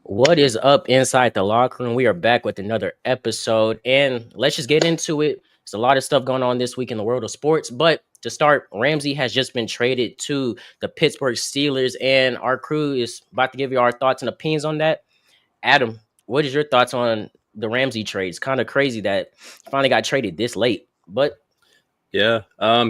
What is up inside the locker room? We are back with another episode, and let's just get into it. There's a lot of stuff going on this week in the world of sports, but to start, Ramsey has just been traded to the Pittsburgh Steelers, and our crew is about to give you our thoughts and opinions on that. Adam, what is your thoughts on the Ramsey trade? It's kind of crazy that he finally got traded this late, but Yeah,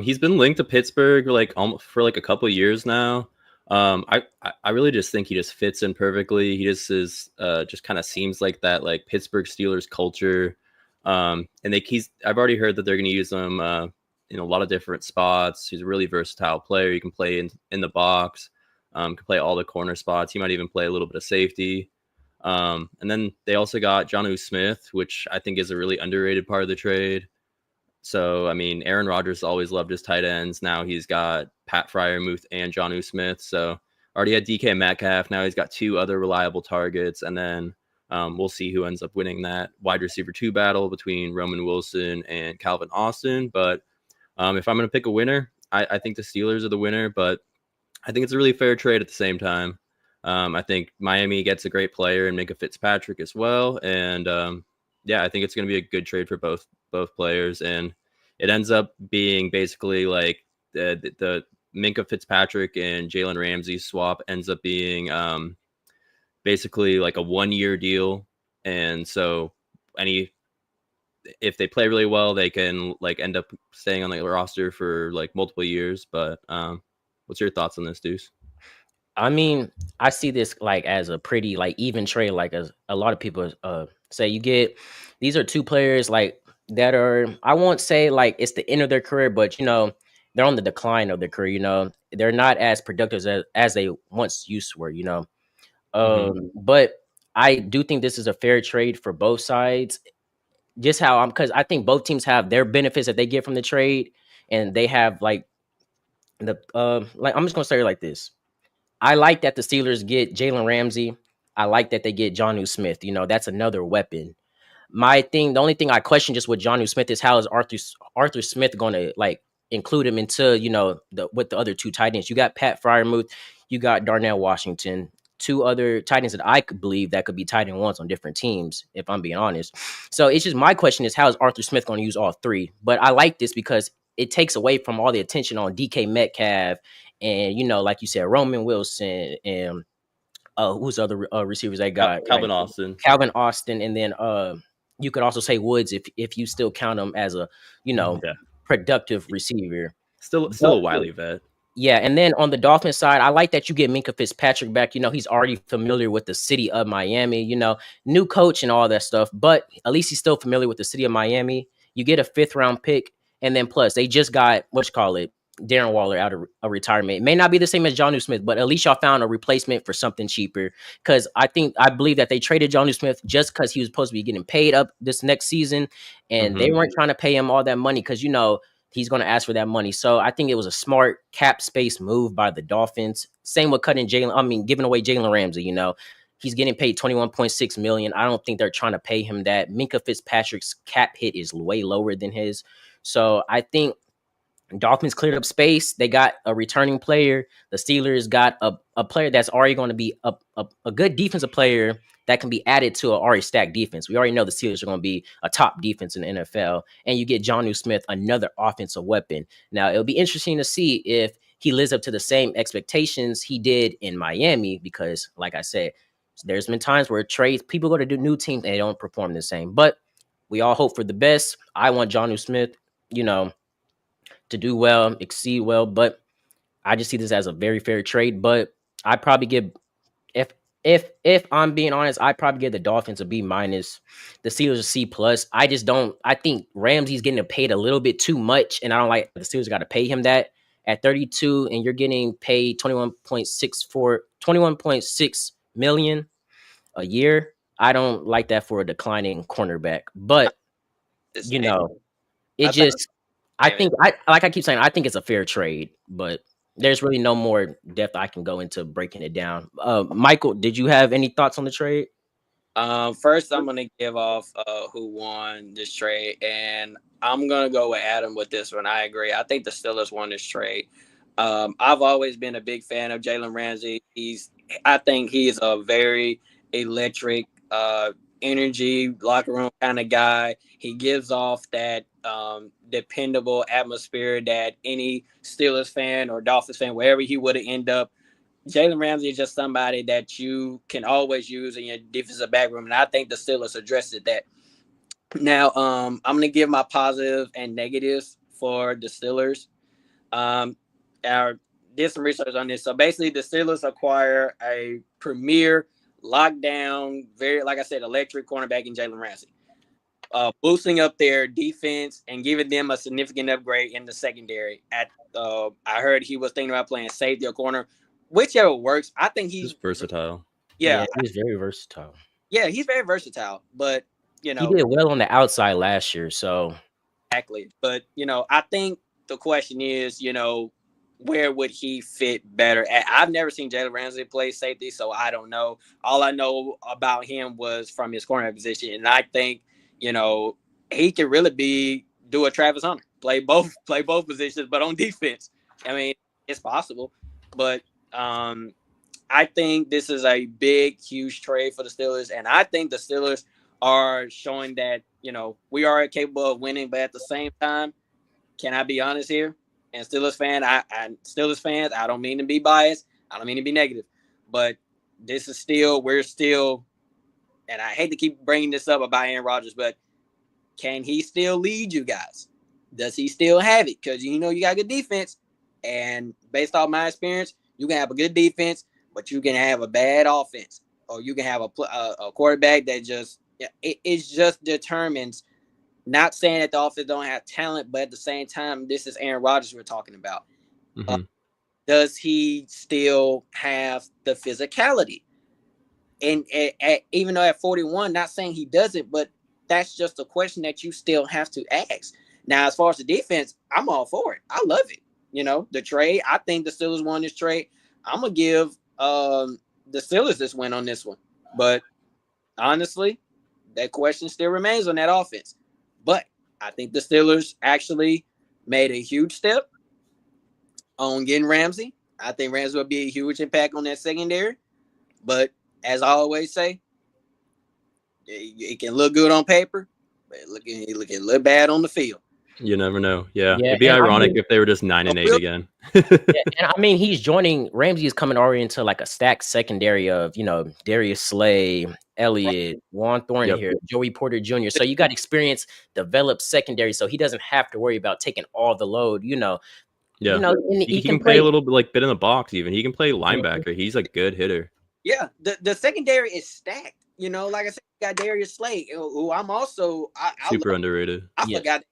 he's been linked to Pittsburgh like almost for like a couple of years now. I really just think he just fits in perfectly. He just is just kind of seems like that like Pittsburgh Steelers culture. And he's I've already heard that they're going to use him in a lot of different spots. He's a really versatile player. He can play in the box, can play all the corner spots. He might even play a little bit of safety. And then they also got Jonnu Smith, which I think is a really underrated part of the trade. So, I mean, Aaron Rodgers always loved his tight ends. Now he's got Pat Fryermuth and Jonnu Smith. So, already had DK Metcalf. Now he's got two other reliable targets. And then we'll see who ends up winning that wide receiver 2 battle between Roman Wilson and Calvin Austin. But if I'm going to pick a winner, I think the Steelers are the winner. But I think it's a really fair trade at the same time. I think Miami gets a great player and Minka Fitzpatrick as well. And yeah, I think it's going to be a good trade for both players, and it ends up being basically like the Minka Fitzpatrick and Jalen Ramsey swap ends up being basically like a 1-year deal, and so if they play really well, they can like end up staying on the roster for like multiple years. But what's your thoughts on this, Deuce? I mean, I see this like as a pretty like even trade. Like as a lot of people say, you get these are two players like that are I won't say like it's the end of their career, but they're on the decline of their career. They're not as productive as they once used to were. Mm-hmm. But I do think this is a fair trade for both sides. Just how I'm because I think both teams have their benefits that they get from the trade, and they have like I'm just gonna say it like this. I like that the Steelers get Jalen Ramsey. I like that they get Jonnu Smith. That's another weapon. The only thing I question just with Jonnu Smith is how is Arthur Smith going to like include him into with the other two tight ends. You got Pat Fryermuth, you got Darnell Washington, two other tight ends that I could believe that could be tight end ones on different teams. If I'm being honest, so it's just my question is how is Arthur Smith going to use all three? But I like this because it takes away from all the attention on DK Metcalf and like you said, Roman Wilson and who's the other receivers they got right Calvin Austin. Calvin Austin, and then you could also say Woods if you still count him as a Yeah, productive receiver. still But a wily vet. yeah, and then on the Dolphins side, I like that you get Minka Fitzpatrick back. He's already familiar with the city of Miami. New coach and all that stuff, but at least he's still familiar with the city of Miami. You get a 5th-round pick, and then plus they just got Darren Waller out of a retirement. It may not be the same as Jonnu Smith, but at least y'all found a replacement for something cheaper. Because I believe that they traded Jonnu Smith just because he was supposed to be getting paid up this next season, and they Mm-hmm. weren't trying to pay him all that money because he's going to ask for that money. So I think it was a smart cap space move by the Dolphins. Same with giving away Jalen Ramsey. He's getting paid 21.6 million. I don't think they're trying to pay him that. Minka Fitzpatrick's cap hit is way lower than his. So I think Dolphins cleared up space. They got a returning player. The Steelers got a player that's already going to be a good defensive player that can be added to an already stacked defense. We already know the Steelers are going to be a top defense in the NFL. And you get Jonnu Smith, another offensive weapon. Now, it'll be interesting to see if he lives up to the same expectations he did in Miami because, like I said, there's been times where people go to do new teams and they don't perform the same. But we all hope for the best. I want Jonnu Smith, to do well, exceed well. But I just see this as a very fair trade. But I probably give if if I'm being honest, I probably give the Dolphins a B minus, the Steelers a C plus. I just don't. I think Ramsey's getting paid a little bit too much, and I don't like the Steelers got to pay him that at 32, and you're getting paid 21.6 million a year. I don't like that for a declining cornerback, but This you man, know, it I think just I think I keep saying I think it's a fair trade, but there's really no more depth I can go into breaking it down. Michael, did you have any thoughts on the trade? first I'm gonna give off who won this trade, and I'm gonna go with Adam with this one. I agree. I think the Steelers won this trade. I've always been a big fan of Jalen Ramsey. I think he is a very electric, energy, locker room kind of guy. He gives off that dependable atmosphere that any Steelers fan or Dolphins fan, wherever he would end up, Jalen Ramsey is just somebody that you can always use in your defensive back room, and I think the Steelers addressed that. Now, I'm gonna give my positive and negatives for the Steelers. I did some research on this. So basically, the Steelers acquire a premier lockdown, very like I said, electric cornerback in Jalen Ramsey, boosting up their defense and giving them a significant upgrade in the secondary. I heard he was thinking about playing safety or corner, whichever works. I think he's versatile. Yeah, he's very versatile. Yeah, he's very versatile, but he did well on the outside last year. So exactly, but I think the question is, where would he fit better at? I've never seen Jalen Ramsey play safety, so I don't know. All I know about him was from his corner position, and I think he could really do a Travis Hunter, play both positions, but on defense. I mean, it's possible, but I think this is a big, huge trade for the Steelers, and I think the Steelers are showing that we are capable of winning, but at the same time, can I be honest here? And Steelers fans, I don't mean to be biased, I don't mean to be negative, but we're still, and I hate to keep bringing this up about Aaron Rodgers, but can he still lead you guys? Does he still have it? Because you got good defense, and based off my experience, you can have a good defense, but you can have a bad offense, or you can have a quarterback that it just determines. Not saying that the offense don't have talent, but at the same time, this is Aaron Rodgers we're talking about. Mm-hmm. Does he still have the physicality? And even though at 41, not saying he doesn't, but that's just a question that you still have to ask. Now, as far as the defense, I'm all for it. I love it. The trade, I think the Steelers won this trade. I'm going to give the Steelers this win on this one. But honestly, that question still remains on that offense. But I think the Steelers actually made a huge step on getting Ramsey. I think Ramsey will be a huge impact on that secondary. But as I always say, it can look good on paper, but it can look bad on the field. You never know. Yeah. It'd be ironic if they were just 9-8 again. And I mean, Ramsey is coming already into like a stacked secondary of, Darius Slay, Elliott, Juan Thornhill here, Joey Porter Jr. So you got experience, developed secondary, so he doesn't have to worry about taking all the load, Yeah. He can play a little bit in the box even. He can play linebacker. He's a good hitter. Yeah. The secondary is stacked. Like I said, you got Darius Slay, who I'm also super underrated. I forgot.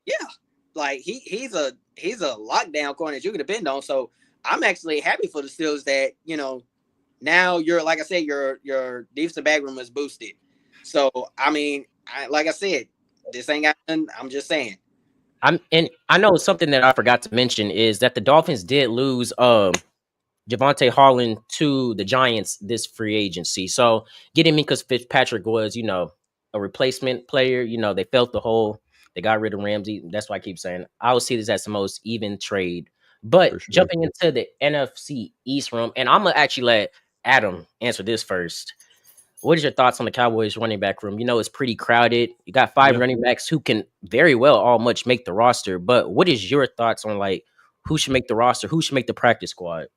Yeah, like he's a lockdown corner that you can depend on. So I'm actually happy for the Steelers that now you're, like I said, your defensive back room is boosted. So I mean, like I said, this ain't got nothing. I'm just saying. And I know something that I forgot to mention is that the Dolphins did lose Javonte Holland to the Giants this free agency. So getting Minka Fitzpatrick was a replacement player. They felt the hole. They got rid of Ramsey. That's why I keep saying I will see this as the most even trade. But jumping into the NFC East room, and I'm going to actually let Adam answer this first. What is your thoughts on the Cowboys running back room? It's pretty crowded. You got 5 running backs who can very well all much make the roster. But what is your thoughts on who should make the roster? Who should make the practice squad?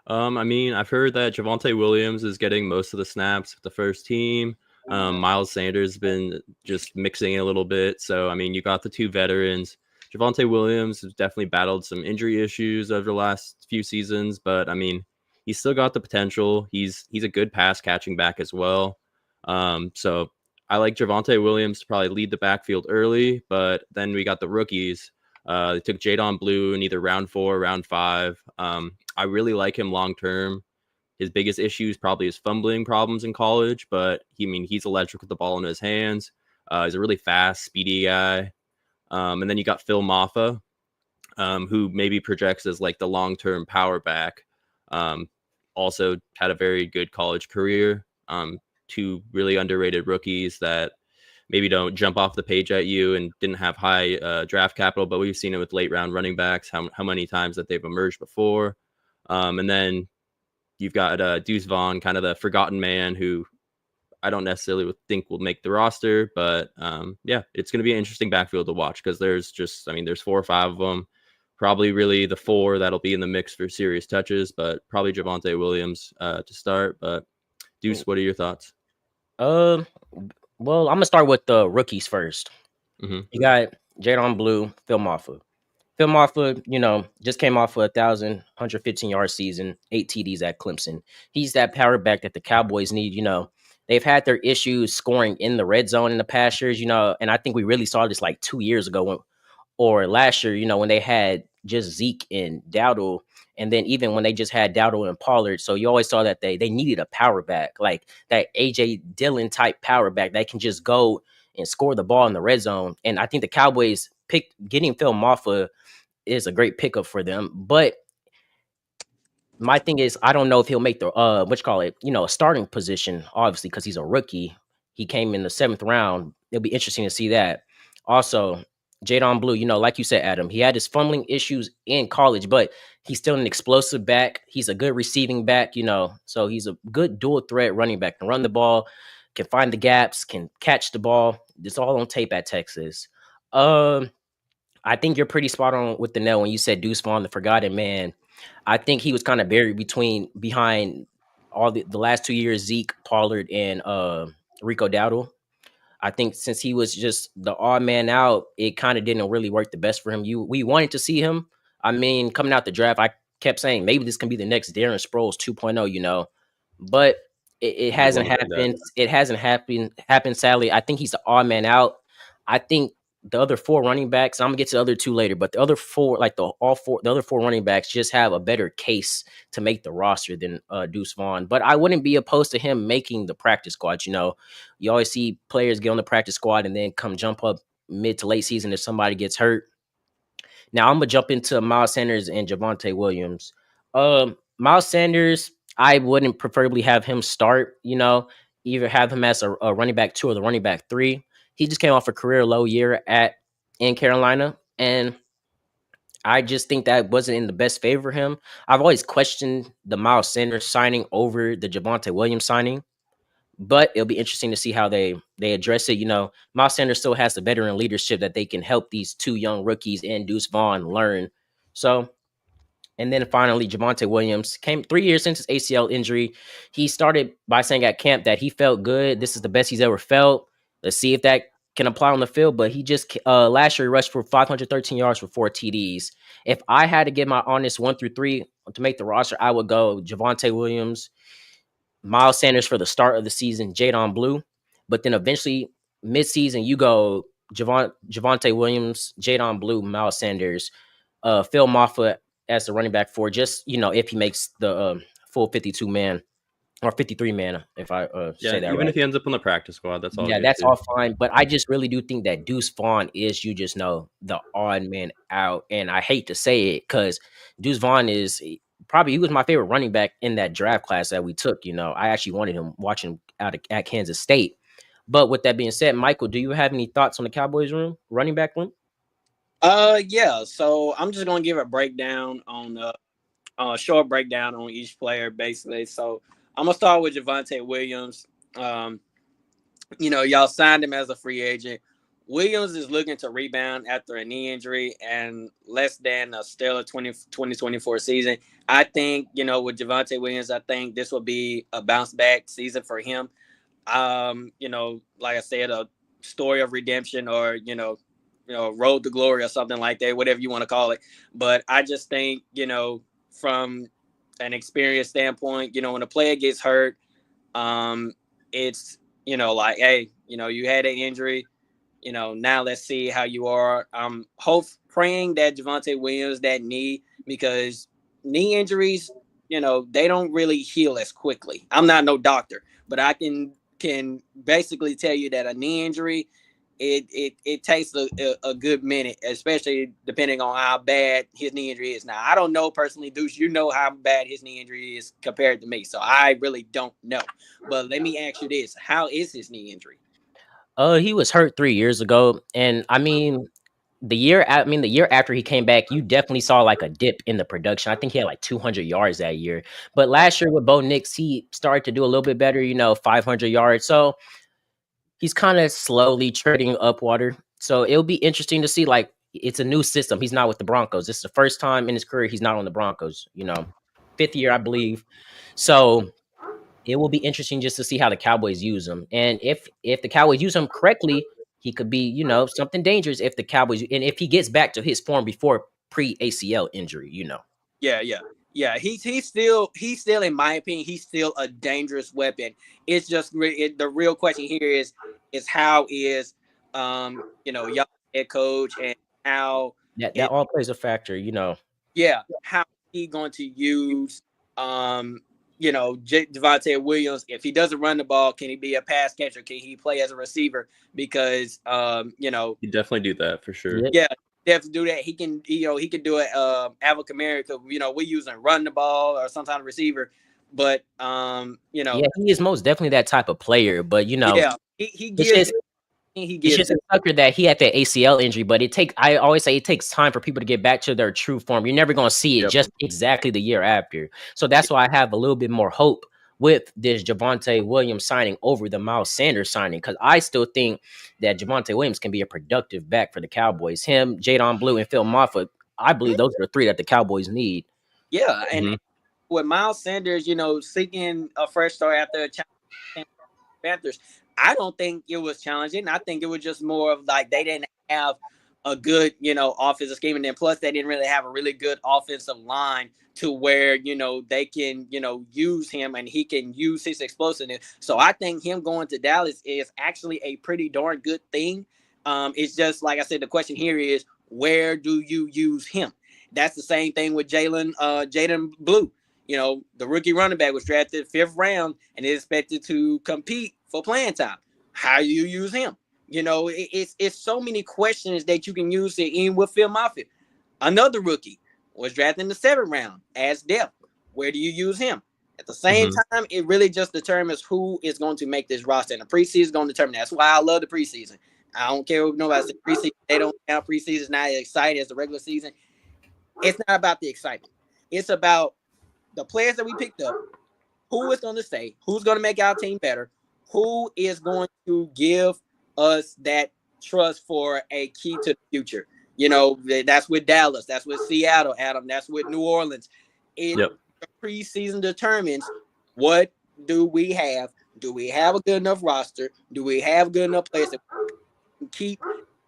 I mean, I've heard that Javonte Williams is getting most of the snaps with the first team. Miles Sanders has been just mixing it a little bit. So, I mean, you got the 2 veterans. Javonte Williams has definitely battled some injury issues over the last few seasons, but I mean, he's still got the potential. He's a good pass catching back as well. So I like Javonte Williams to probably lead the backfield early, but then we got the rookies. They took Jadon Blue in either round 4 or round 5. I really like him long term. His biggest issue is probably his fumbling problems in college, but he's electric with the ball in his hands. He's a really fast, speedy guy. And then you got Phil Maffa, who maybe projects as like the long-term power back. Also had a very good college career. 2 really underrated rookies that maybe don't jump off the page at you and didn't have high draft capital, but we've seen it with late round running backs, how many times that they've emerged before. And then you've got Deuce Vaughn, kind of the forgotten man who I don't necessarily think will make the roster, but yeah, it's going to be an interesting backfield to watch because there's 4 or 5 of them. Probably really the 4 that'll be in the mix for serious touches, but probably Javonte Williams to start. But Deuce, what are your thoughts? Well, I'm gonna start with the rookies first. Mm-hmm. You got Jadon Blue, Phil Maffa. Phil Maffa, just came off a 1,115-yard season, 8 TDs at Clemson. He's that power back that the Cowboys need. They've had their issues scoring in the red zone in the past years, and I think we really saw this like 2 years ago or last year, when they had just Zeke and Dowdle, and then even when they just had Dowdle and Pollard. So you always saw that they needed a power back, like that AJ Dillon type power back that can just go and score the ball in the red zone. And I think the Cowboys getting Phil Maffa is a great pickup for them. But my thing is, I don't know if he'll make the a starting position, obviously, because he's a rookie. He came in the 7th round. It'll be interesting to see that. Also, Jadon Blue, like you said, Adam, he had his fumbling issues in college, but he's still an explosive back. He's a good receiving back, so he's a good dual threat running back. Can run the ball, can find the gaps, can catch the ball. It's all on tape at Texas. I think you're pretty spot on with the nail when you said Deuce Vaughn, the forgotten man. I think he was kind of buried behind all the last 2 years, Zeke, Pollard, and Rico Dowdle. I think since he was just the odd man out, it kind of didn't really work the best for him. We wanted to see him. I mean, coming out the draft, I kept saying maybe this can be the next Darren Sproles 2.0, but it hasn't happened. It hasn't happened. Sadly, I think he's the odd man out. I think the other 4 running backs, I'm gonna get to the other 2 later, but the other 4, like the other 4 running backs just have a better case to make the roster than Deuce Vaughn. But I wouldn't be opposed to him making the practice squad. You always see players get on the practice squad and then come jump up mid to late season if somebody gets hurt. Now I'm gonna jump into Miles Sanders and Javonte Williams. Miles Sanders, I wouldn't preferably have him start. Either have him as a running back 2 or the running back 3. He just came off a career low year in Carolina, and I just think that wasn't in the best favor of him. I've always questioned the Miles Sanders signing over the Javonte Williams signing, but it'll be interesting to see how they address it. Miles Sanders still has the veteran leadership that they can help these 2 young rookies and Deuce Vaughn learn. So, and then finally, Javonte Williams came 3 years since his ACL injury. He started by saying at camp that he felt good. This is the best he's ever felt. Let's see if that can apply on the field. But he just last year he rushed for 513 yards for 4 TDs. If I had to give my honest 1 through 3 to make the roster, I would go Javonte Williams, Miles Sanders for the start of the season, Jadon Blue. But then eventually, midseason, you go Javonte Williams, Jadon Blue, Miles Sanders, Phil Maffa as the running back for just, if he makes the full 52 man or 53 man, if I say that even right. If he ends up on the practice squad, that's all. Yeah, that's all fine. But I just really do think that Deuce Vaughn is, the odd man out. And I hate to say it because Deuce Vaughn is he was my favorite running back in that draft class that we took. I actually wanted him watching at Kansas State. But with that being said, Michael, do you have any thoughts on the Cowboys running back room? Yeah. So I'm just gonna give a breakdown on a short breakdown on each player, basically. So I'm gonna start with Javonte Williams. Y'all signed him as a free agent. Williams is looking to rebound after a knee injury and less than a stellar 2024 season. I think, with Javonte Williams, I think this will be a bounce back season for him. Like I said, a story of redemption or, road to glory or something like that, whatever you want to call it. But I just think, from an experience standpoint, when a player gets hurt, it's, like, hey, you had an injury, now let's see how you are. I'm praying that Javonte Williams, that knee, because knee injuries, they don't really heal as quickly. I'm not no doctor, but I can basically tell you that a knee injury, it takes a good minute, especially depending on how bad his knee injury is. Now, I don't know personally, Deuce, how bad his knee injury is compared to me, so I really don't know. But let me ask you this: how is his knee injury? He was hurt 3 years ago, and I mean, the year after he came back, you definitely saw like a dip in the production. I think he had like 200 yards that year. But last year with Bo Nix, he started to do a little bit better, 500 yards. So he's kind of slowly treading up water. So it'll be interesting to see. Like, it's a new system. He's not with the Broncos. This is the first time in his career he's not on the Broncos. Fifth year, I believe. So it will be interesting just to see how the Cowboys use him. And if the Cowboys use him correctly, he could be, something dangerous if the Cowboys and if he gets back to his form before pre ACL injury. Yeah, yeah, yeah. He's still in my opinion, he's still a dangerous weapon. It's just the real question here is how is y'all head coach and how That it all plays a factor. yeah, how he going to use Devontae Williams. If he doesn't run the ball, can he be a pass catcher? Can he play as a receiver? Because You definitely do that for sure. Yeah. yeah, definitely do that. He can he can do it. Alvin Kamara, we using run the ball or some kind of receiver, but Yeah, he is most definitely that type of player. But yeah, he it's gives just he it's gives just it. a sucker that he had that ACL injury, but I always say it takes time for people to get back to their true form. You're never going to see it Yep. just exactly the year after. So that's why I have a little bit more hope with this Javonte Williams signing over the Miles Sanders signing, because I still think that Javonte Williams can be a productive back for the Cowboys. Him, Jadon Blue, and Phil Moffitt, I believe those are the three that the Cowboys need. Yeah, and Mhm. with Miles Sanders, seeking a fresh start after a challenge Panthers, I don't think it was challenging. I think it was just more of like they didn't have a good, offensive scheme, and then plus they didn't really have a really good offensive line to where they can use him and he can use his explosiveness. So I think him going to Dallas is actually a pretty darn good thing. It's just like I said, the question here is where do you use him? That's the same thing with Jaden Blue. The rookie running back was drafted 5th round and is expected to compete for playing time. How you use him? It's so many questions that you can use it in with Phil Moffitt. Another rookie was drafted in the 7th round as depth. Where do you use him? At the same time, it really just determines who is going to make this roster. And the preseason is going to determine. That's why I love the preseason. I don't care what nobody says preseason. They don't count preseason. It's not as exciting as the regular season. It's not about the excitement. It's about the players that we picked up, who is going to stay, who's going to make our team better, who is going to give us that trust for a key to the future. That's with Dallas, that's with Seattle, Adam, that's with New Orleans. The preseason determines what do we have. Do we have a good enough roster? Do we have good enough players that we can keep?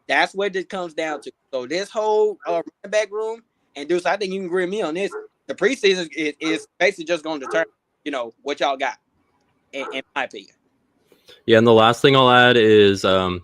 That's what it comes down to. So this whole running back room, and Deuce, I think you can agree with me on this. The preseason is basically just going to determine, what y'all got, in my opinion. Yeah, and the last thing I'll add is the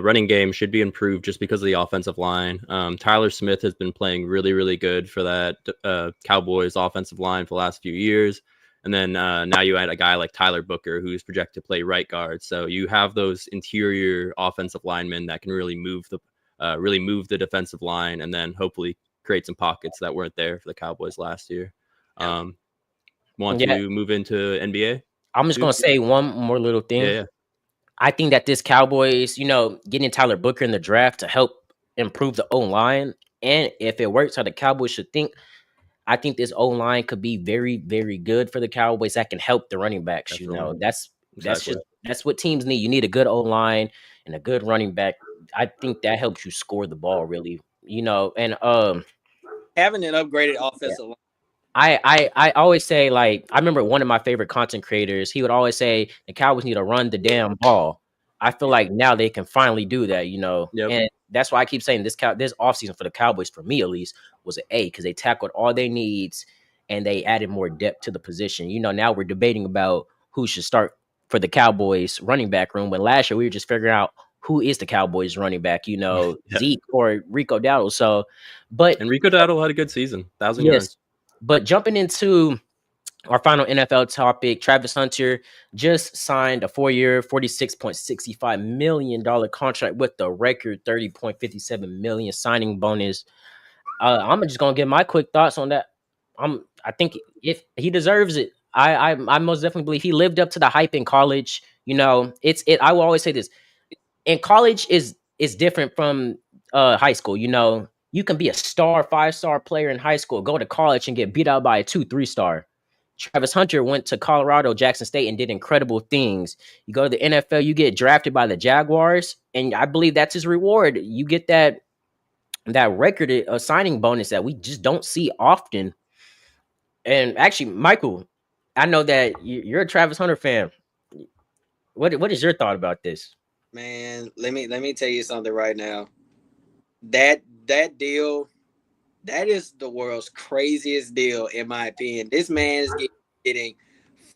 running game should be improved just because of the offensive line. Tyler Smith has been playing really, really good for that Cowboys offensive line for the last few years. And then now you add a guy like Tyler Booker, who's projected to play right guard. So you have those interior offensive linemen that can really move the defensive line, and then hopefully create some pockets that weren't there for the Cowboys last year. Want to move into NBA? I'm just going to say one more little thing. Yeah. I think that this Cowboys, getting Tyler Booker in the draft to help improve the O-line, and if it works how the Cowboys should think, I think this O-line could be very, very good for the Cowboys. That can help the running backs. Definitely. That's what teams need. You need a good O-line and a good running back. I think that helps you score the ball really. And having an upgraded offensive line. I always say, like, I remember one of my favorite content creators, he would always say the Cowboys need to run the damn ball. I feel like now they can finally do that, and that's why I keep saying this offseason for the Cowboys, for me at least, was an A, because they tackled all their needs and they added more depth to the position. Now we're debating about who should start for the Cowboys running back room, when last year we were just figuring out who is the Cowboys running back, Zeke or Rico Dowdle. And Rico Dowdle had a good season, 1,000 yards. But jumping into our final NFL topic, Travis Hunter just signed a 4-year, $46.65 million contract with the record $30.57 million signing bonus. I'm just gonna give my quick thoughts on that. I think if he deserves it, I most definitely believe he lived up to the hype in college. I will always say this: in college is different from high school. You know, you can be a star, 5-star player in high school, go to college and get beat out by a 2, 3-star. Travis Hunter went to Colorado, Jackson State, and did incredible things. You go to the NFL, you get drafted by the Jaguars, and I believe that's his reward. You get that record signing bonus that we just don't see often. And actually, Michael, I know that you're a Travis Hunter fan. What is your thought about this? Man, let me tell you something right now. That deal, that is the world's craziest deal in my opinion. This man is getting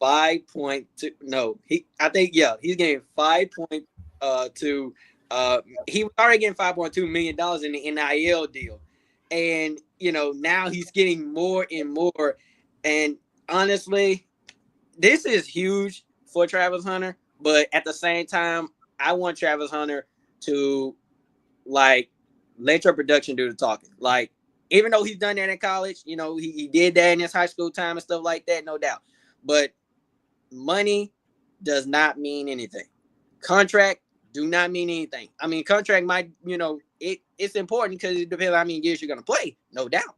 5.2. No, I think he's getting 5.2. He was already getting $5.2 million in the NIL deal, and now he's getting more and more. And honestly, this is huge for Travis Hunter. But at the same time, I want Travis Hunter to like let your production do the talking. Like, even though he's done that in college, he did that in his high school time and stuff like that, no doubt. But money does not mean anything. Contract do not mean anything. I mean, contract might, it's important because it depends on how many years you're going to play, no doubt.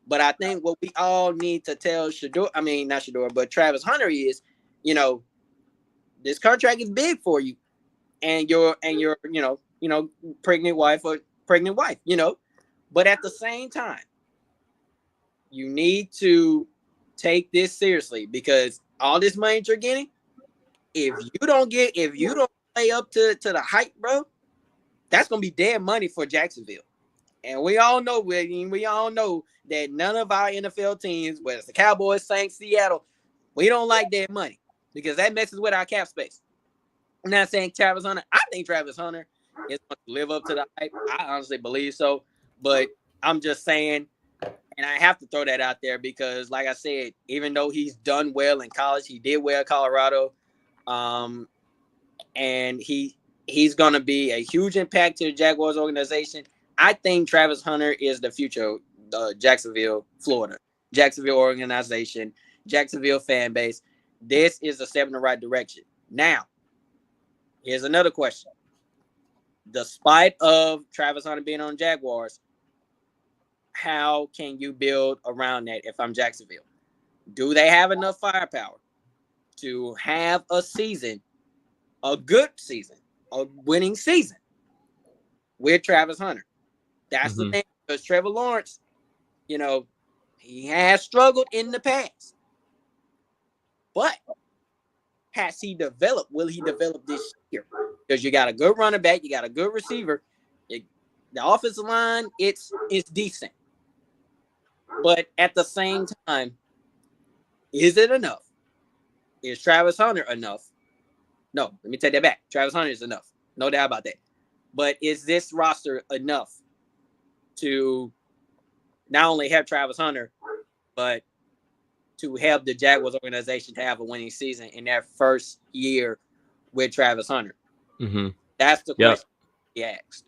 But I think what we all need to tell not Shador, but Travis Hunter is, this contract is big for you and your pregnant wife. But at the same time, you need to take this seriously, because all this money you're getting, if you don't play up to the hype, bro, that's gonna be dead money for Jacksonville. And we all know that none of our NFL teams, whether it's the Cowboys, Saints, Seattle, we don't like that money because that messes with our cap space. I'm not saying Travis Hunter. I think Travis Hunter is going to live up to the hype. I honestly believe so. But I'm just saying, and I have to throw that out there because, like I said, even though he's done well in college, he did well at Colorado, and he's going to be a huge impact to the Jaguars organization. I think Travis Hunter is the future of Jacksonville, Florida. Jacksonville organization, Jacksonville fan base. This is a step in the right direction. Now, here's another question. Despite of Travis Hunter being on Jaguars, how can you build around that if I'm Jacksonville? Do they have enough firepower to have a season, a good season, a winning season with Travis Hunter? That's the thing, because Trevor Lawrence, he has struggled in the past. But has he developed? Will he develop this year? Because you got a good running back, you got a good receiver. The offensive line, it's decent. But at the same time, is it enough? Is Travis Hunter enough? No, let me take that back. Travis Hunter is enough. No doubt about that. But is this roster enough to not only have Travis Hunter, but to help the Jaguars organization to have a winning season in their first year with Travis Hunter? That's the question he asked.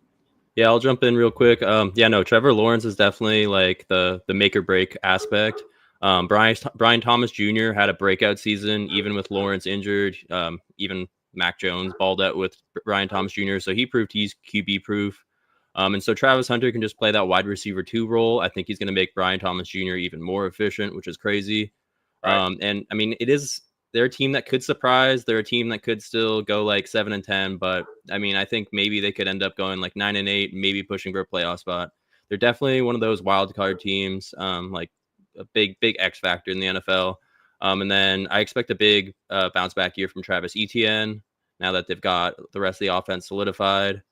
Yeah, I'll jump in real quick. Trevor Lawrence is definitely like the make or break aspect. Brian Thomas Jr. had a breakout season, even with Lawrence injured. Even Mac Jones balled out with Brian Thomas Jr., so he proved he's QB proof. And so Travis Hunter can just play that wide receiver 2 role. I think he's going to make Brian Thomas Jr. even more efficient, which is crazy. Right. And I mean, they're a team that could surprise. They're a team that could still go like 7-10, but I mean, I think maybe they could end up going like 9-8, maybe pushing for a playoff spot. They're definitely one of those wild card teams, like a big X factor in the NFL. And then I expect a big bounce back year from Travis Etienne now that they've got the rest of the offense solidified.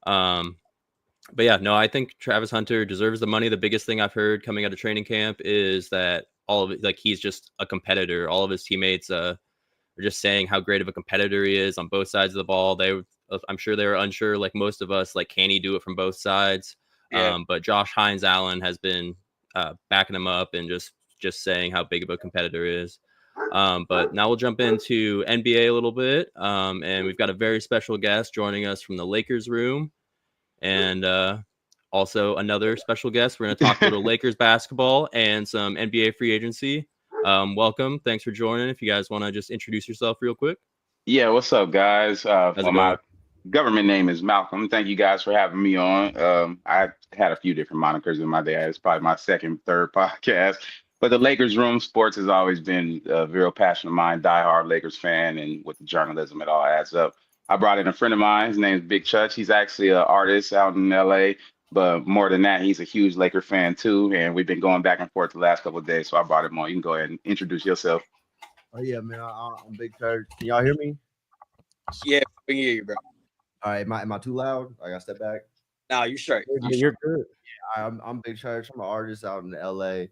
But yeah, no, I think Travis Hunter deserves the money. The biggest thing I've heard coming out of training camp is that all of it, like, he's just a competitor. All of his teammates are just saying how great of a competitor he is on both sides of the ball. I'm sure they were unsure, like most of us, like, can he do it from both sides? Yeah. But Josh Hines Allen has been backing him up and just saying how big of a competitor he is. But now we'll jump into NBA a little bit. And we've got a very special guest joining us from the Lakers room. And also another special guest. We're going to talk a little Lakers basketball and some NBA free agency. Welcome. Thanks for joining. If you guys want to just introduce yourself real quick. Yeah, what's up, guys? Government name is Malcolm. Thank you guys for having me on. I had a few different monikers in my day. It's probably my second, third podcast. But the Lakers Room Sports has always been a real passion of mine, diehard Lakers fan, and with the journalism, it all adds up. I brought in a friend of mine. His name is Big Chutch. He's actually an artist out in LA. But more than that, he's a huge Laker fan too. And we've been going back and forth the last couple of days. So I brought him on. You can go ahead and introduce yourself. Oh yeah, man. I'm Big Church. Can y'all hear me? Yeah, we can hear you, bro. All right. Am I too loud? I gotta step back. No, you're straight. You're good. I'm Big Church. I'm an artist out in LA.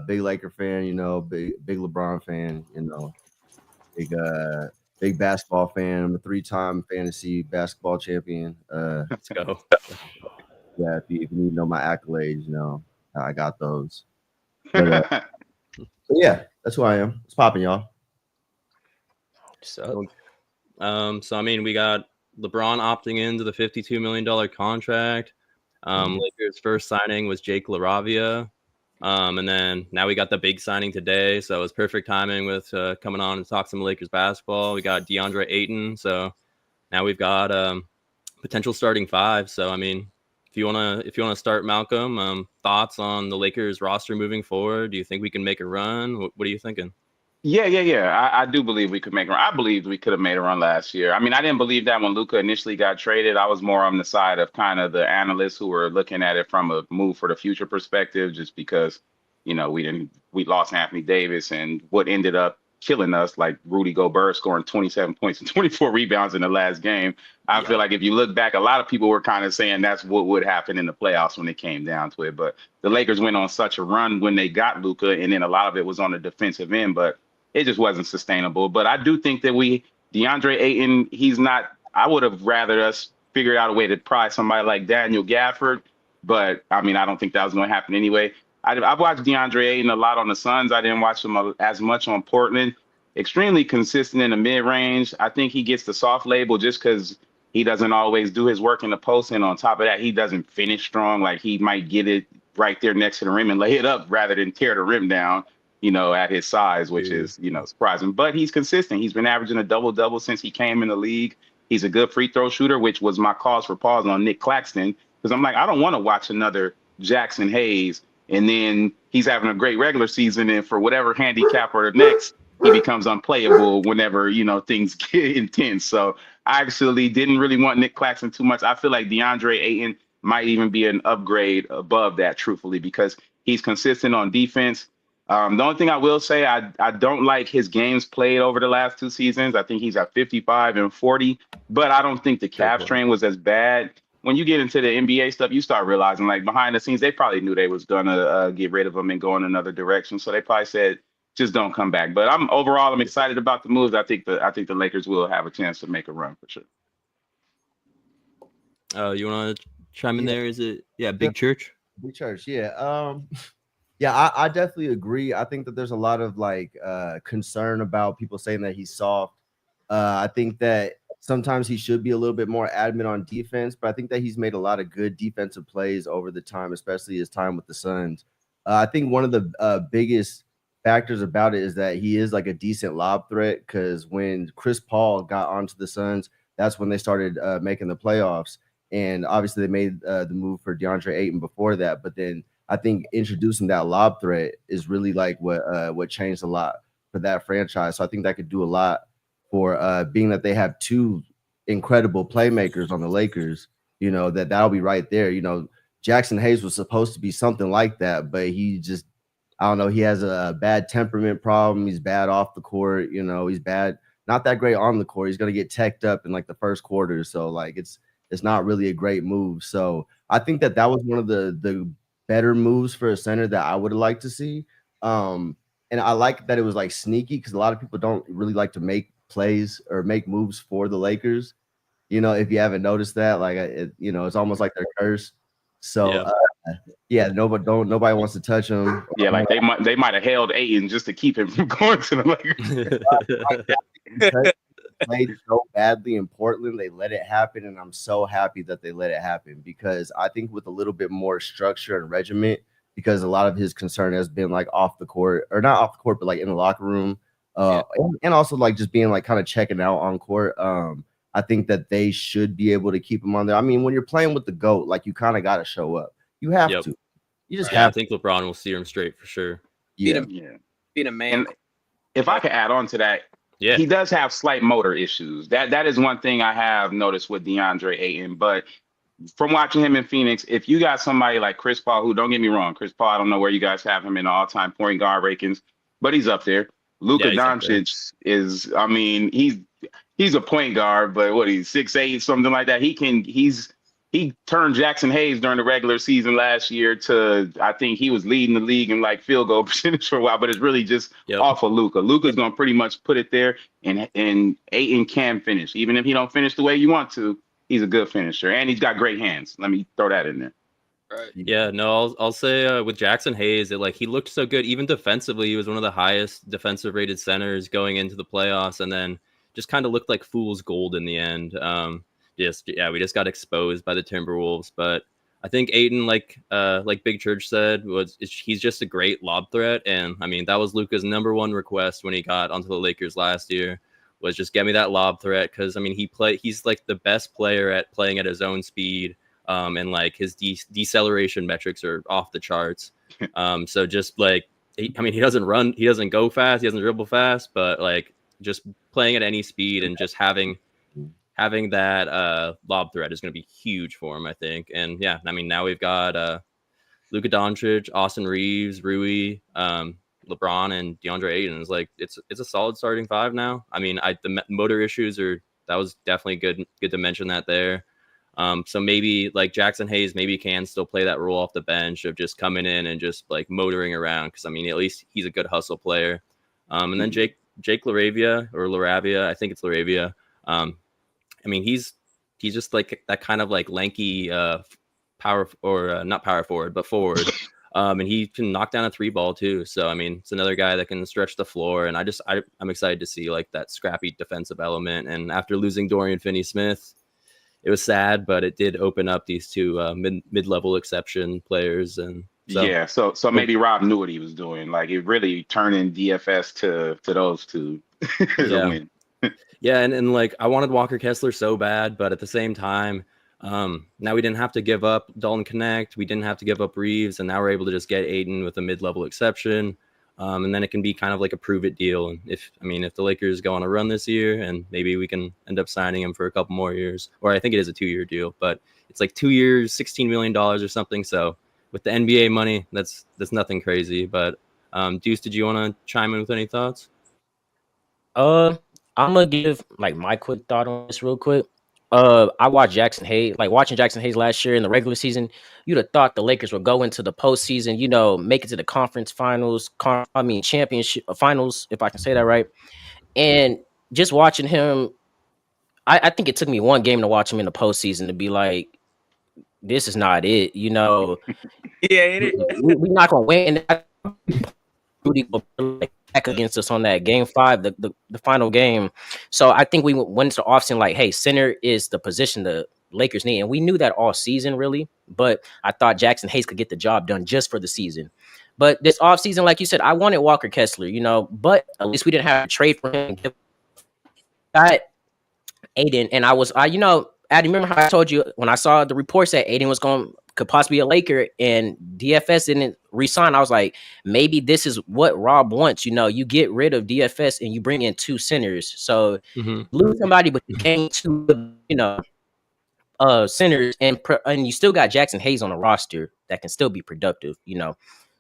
Big Laker fan, big LeBron fan, big basketball fan. I'm a 3-time fantasy basketball champion. Let's go. Yeah, if you need to know my accolades, I got those. But yeah, that's who I am. It's popping, y'all. So, I mean, we got LeBron opting into the $52 million contract. Lakers' first signing was Jake LaRavia. And then now we got the big signing today. So it was perfect timing with coming on and talk some Lakers basketball. We got DeAndre Ayton. So now we've got potential starting 5. So, I mean, if you wanna start, Malcolm, thoughts on the Lakers roster moving forward? Do you think we can make a run? What are you thinking? Yeah. I do believe we could make a run. I believed we could have made a run last year. I mean, I didn't believe that when Luka initially got traded. I was more on the side of kind of the analysts who were looking at it from a move for the future perspective, just because, we lost Anthony Davis, and what ended up killing us, like Rudy Gobert scoring 27 points and 24 rebounds in the last game. I feel like if you look back, a lot of people were kind of saying that's what would happen in the playoffs when it came down to it. But the Lakers went on such a run when they got Luka, and then a lot of it was on the defensive end, but it just wasn't sustainable. But I do think that DeAndre Ayton, I would have rather us figure out a way to pry somebody like Daniel Gafford. But I mean, I don't think that was going to happen anyway. I've watched DeAndre Ayton a lot on the Suns. I didn't watch him as much on Portland. Extremely consistent in the mid-range. I think he gets the soft label just because he doesn't always do his work in the post. And on top of that, he doesn't finish strong. Like, he might get it right there next to the rim and lay it up rather than tear the rim down, at his size, which is, surprising. But he's consistent. He's been averaging a double-double since he came in the league. He's a good free throw shooter, which was my cause for pause on Nick Claxton, because I'm like, I don't want to watch another Jackson Hayes, and then he's having a great regular season, and for whatever handicap or the next, he becomes unplayable whenever, things get intense. So I actually didn't really want Nick Claxton too much. I feel like DeAndre Ayton might even be an upgrade above that, truthfully, because he's consistent on defense. The only thing I will say, I don't like his games played over the last 2 seasons. I think he's at 55 and 40, but I don't think the Cavs train was as bad. When you get into the NBA stuff, you start realizing, like, behind the scenes, they probably knew they was gonna get rid of him and go in another direction. So they probably said, just don't come back. But I'm excited about the moves. I think the Lakers will have a chance to make a run for sure. You want to chime in there? Is it Big Church? Big Church, yeah. Yeah, I definitely agree. I think that there's a lot of concern about people saying that he's soft. I think that sometimes he should be a little bit more adamant on defense, but I think that he's made a lot of good defensive plays over the time, especially his time with the Suns. I think one of the biggest factors about it is that he is like a decent lob threat, because when Chris Paul got onto the Suns, that's when they started making the playoffs. And obviously they made the move for DeAndre Ayton before that. But then I think introducing that lob threat is really like what changed a lot for that franchise. So I think that could do a lot for being that they have 2 incredible playmakers on the Lakers, that'll be right there. Jackson Hayes was supposed to be something like that, but he just, I don't know, he has a bad temperament problem. He's bad off the court. He's bad, not that great on the court. He's going to get teched up in like the first quarter. So like, it's not really a great move. So I think that was one of the better moves for a center that I would have liked to see. And I like that it was like sneaky, because a lot of people don't really like to make plays or make moves for the Lakers. If you haven't noticed that, like, it's almost like they're cursed. So nobody wants to touch him. Yeah, like they might have held Ayton just to keep him from going to the Lakers. Played so badly in Portland, they let it happen, and I'm so happy that they let it happen, because I think with a little bit more structure and regiment, because a lot of his concern has been like off the court, or not off the court, but like in the locker room, and also like just being like kind of checking out on court. I I think that they should be able to keep him on there. I mean, when you're playing with the GOAT, like you kind of got to show up. You have to. You just have. I think LeBron will steer him straight for sure. Yeah, be the man. And if I could add on to that, he does have slight motor issues. That is one thing I have noticed with DeAndre Ayton. But from watching him in Phoenix, if you got somebody like Chris Paul, who, don't get me wrong, Chris Paul, I don't know where you guys have him in the all-time point guard rankings, but he's up there. Luka Doncic is, I mean, he's a point guard, but what, he's 6'8", something like that. He turned Jackson Hayes during the regular season last year to, I think he was leading the league in like field goal percentage for a while, but it's really just off of Luka. Luka's going to pretty much put it there, and Ayton can finish. Even if he don't finish the way you want to, he's a good finisher, and he's got great hands. Let me throw that in there. Right. Yeah, no, I'll say with Jackson Hayes, he looked so good. Even defensively, he was one of the highest defensive rated centers going into the playoffs, and then just kind of looked like fool's gold in the end. We just got exposed by the Timberwolves. But I think Ayton, like Big Church said, he's just a great lob threat. And I mean, that was Luka's number one request when he got onto the Lakers last year, was just get me that lob threat. Because I mean, he's like the best player at playing at his own speed. And like his deceleration metrics are off the charts. So just like, he doesn't run, he doesn't go fast, he doesn't dribble fast, but like just playing at any speed and just having that lob threat is going to be huge for him, I think. And yeah, I mean, now we've got Luka Doncic, Austin Reeves, Rui, LeBron, and DeAndre Ayton. It's a solid starting five now. I mean, the motor issues that was definitely good to mention that there. So maybe like Jackson Hayes maybe can still play that role off the bench of just coming in and just like motoring around, because I mean, at least he's a good hustle player. And then Jake LaRavia, I think it's LaRavia. I mean, he's just like that kind of like lanky power, or not power forward, but forward. And he can knock down a 3-ball too. So I mean, it's another guy that can stretch the floor, and I'm excited to see like that scrappy defensive element. And after losing Dorian Finney-Smith, it was sad, but it did open up these two mid-level exception players. And so maybe Rob knew what he was doing. Like, it really turning DFS to those two is a win. Yeah, and like I wanted Walker Kessler so bad, but at the same time, now we didn't have to give up Dalton Connect, we didn't have to give up Reeves, and now we're able to just get Ayton with a mid-level exception. And then it can be kind of like a prove it deal. And if the Lakers go on a run this year, and maybe we can end up signing him for a couple more years, or I think it is a 2-year deal, but it's like 2 years, $16 million or something. So with the NBA money, that's nothing crazy. But Deuce, did you want to chime in with any thoughts? I'm gonna give like my quick thought on this real quick. I watched Jackson Hayes, like watching Jackson Hayes last year in the regular season. You'd have thought the Lakers would go into the postseason, make it to the conference finals, championship finals, if I can say that right. And just watching him, I think it took me one game to watch him in the postseason to be like, this is not it, We're not gonna win. Back against us on that game 5, the final game. So I think we went into the offseason like, hey, center is the position the Lakers need, and we knew that all season really, but I thought Jackson Hayes could get the job done just for the season. But this offseason, like you said, I wanted Walker Kessler, but at least we didn't have to trade for him. Got Ayton, and Addy, remember how I told you when I saw the reports that Ayton could possibly be a Laker and DFS didn't resign, I was like, maybe this is what Rob wants. You get rid of DFS and you bring in 2 centers. So lose somebody, but you gain 2, centers, and you still got Jackson Hayes on the roster that can still be productive.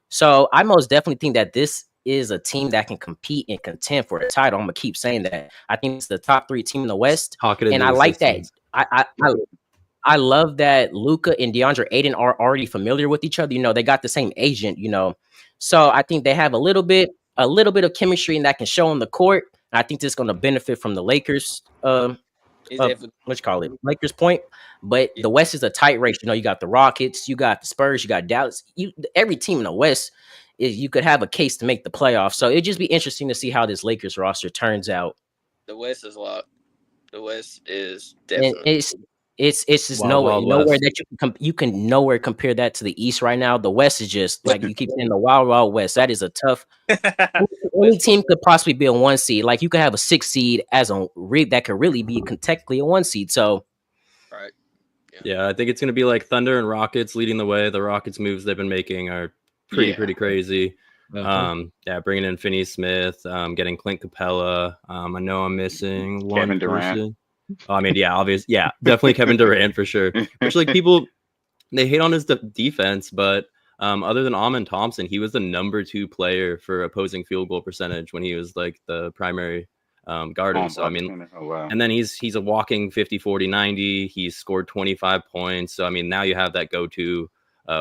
So I most definitely think that this is a team that can compete and contend for a title. I'm gonna keep saying that. I think it's the top 3 team in the West, and I like that. I love that Luka and DeAndre Ayton are already familiar with each other. They got the same agent, So I think they have a little bit of chemistry, and that can show on the court. And I think this is going to benefit from the Lakers. Lakers point. But the West is a tight race. You got the Rockets, you got the Spurs, you got Dallas. Every team in the West you could have a case to make the playoffs. So it'd just be interesting to see how this Lakers roster turns out. The West is locked. The West is definitely. It's just Wild, nowhere Wild nowhere West. that you can nowhere compare that to the East right now. The West is just like you keep saying the wild wild West. That is a tough. Any team could possibly be a 1 seed. Like you could have a 6 seed as a that could really be technically a 1 seed. So Right. Yeah, I think it's going to be like Thunder and Rockets leading the way. The Rockets moves they've been making are pretty crazy. Yeah, bringing in Finney Smith, getting Clint Capella. I know I'm missing one Kevin Durant. person. Oh, I mean, yeah, obvious. Yeah, definitely Kevin Durant for sure. Which like people, they hate on his defense, but other than Amon Thompson, he was the number 2 player for opposing field goal percentage when he was like the primary guarder. So I mean, oh, wow. and then he's a walking 50, 40, 90. He's scored 25 points. So I mean, now you have that go-to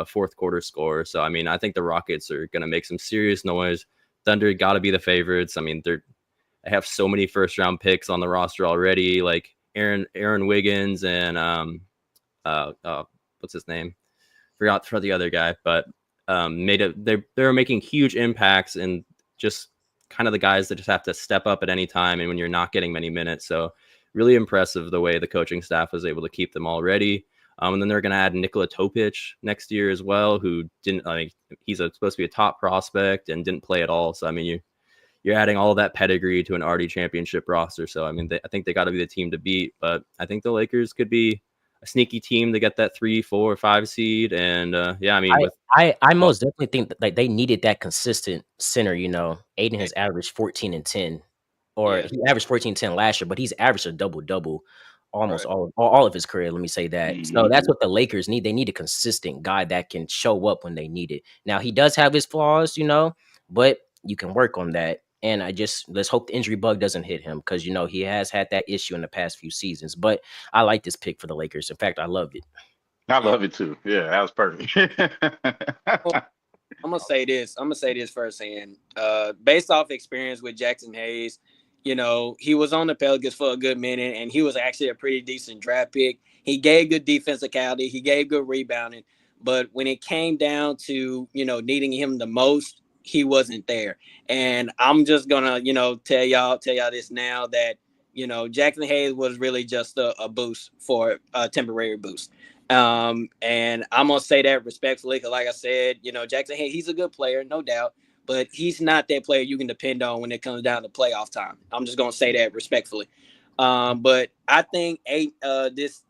fourth quarter score. So I mean, I think the Rockets are going to make some serious noise. Thunder got to be the favorites. I mean, they have so many first round picks on the roster already, like Aaron Wiggins and what's his name? Forgot for the other guy, but they're making huge impacts and just kind of the guys that just have to step up at any time and when you're not getting many minutes. So really impressive the way the coaching staff was able to keep them all ready. And then they're going to add Nikola Topic next year as well, who didn't he's supposed to be a top prospect and didn't play at all. So I mean, you're adding all of that pedigree to an already championship roster. So I mean, I think they got to be the team to beat. But I think the Lakers could be a sneaky team to get that 3, 4, 5 seed. And yeah, I mean, I most definitely think that like they needed that consistent center. You know, Aiden has averaged 14 and 10, or he averaged 14 and 10 last year, but he's averaged a double almost all of his career. Let me say that. So that's what the Lakers need. They need a consistent guy that can show up when they need it. Now he does have his flaws, you know, but you can work on that. And let's hope the injury bug doesn't hit him because you know he has had that issue in the past few seasons. But I like this pick for the Lakers. In fact, I loved it. I love it too. Yeah, that was perfect. I'm gonna say this firsthand. Based off experience with Jackson Hayes, you know, he was on the Pelicans for a good minute, and he was actually a pretty decent draft pick. He gave good defensivity, he gave good rebounding, but when it came down to, you know, needing him the most, he wasn't there. And I'm just gonna, you know, tell y'all this now that, you know, Jackson Hayes was really just a boost for a temporary boost. And I'm gonna say that respectfully, because like I said, you know, Jackson Hayes, he's a good player, no doubt, but he's not that player you can depend on when it comes down to playoff time. I'm just gonna say that respectfully. But I think this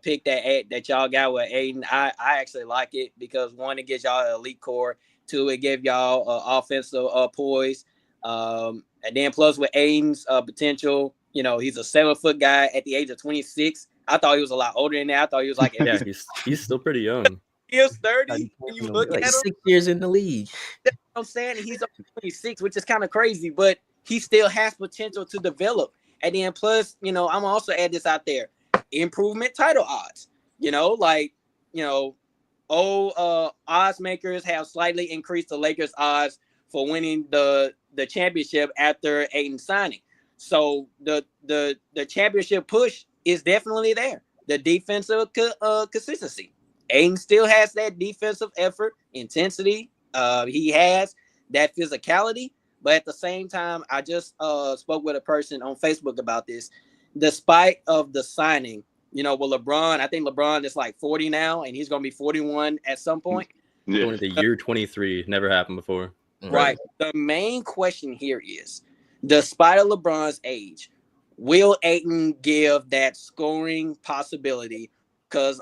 pick that y'all got with Aiden, I actually like it because one, it gives y'all an elite core. Two, it gives y'all offensive poise. And then plus with Aiden's potential, you know, he's a 7-foot guy at the age of 26. I thought he was a lot older than that. I thought he was like, yeah, he's still pretty young. He's 30. When you look like at him, 6 years in the league. That's what I'm saying. He's 26, which is kind of crazy, but he still has potential to develop. And then plus, you know, I'm also add this out there: improvement title odds. You know, like, you know, odds makers have slightly increased the Lakers' odds for winning the championship after Aiden signing. So the championship push is definitely there. The defensive consistency. Aiden still has that defensive effort, intensity. He has that physicality. But at the same time, I just spoke with a person on Facebook about this. Despite of the signing, you know, with LeBron, I think LeBron is like 40 now, and he's going to be 41 at some point. Yeah. Going to year 23, never happened before. Right. The main question here is, despite of LeBron's age, will Aiden give that scoring possibility? Because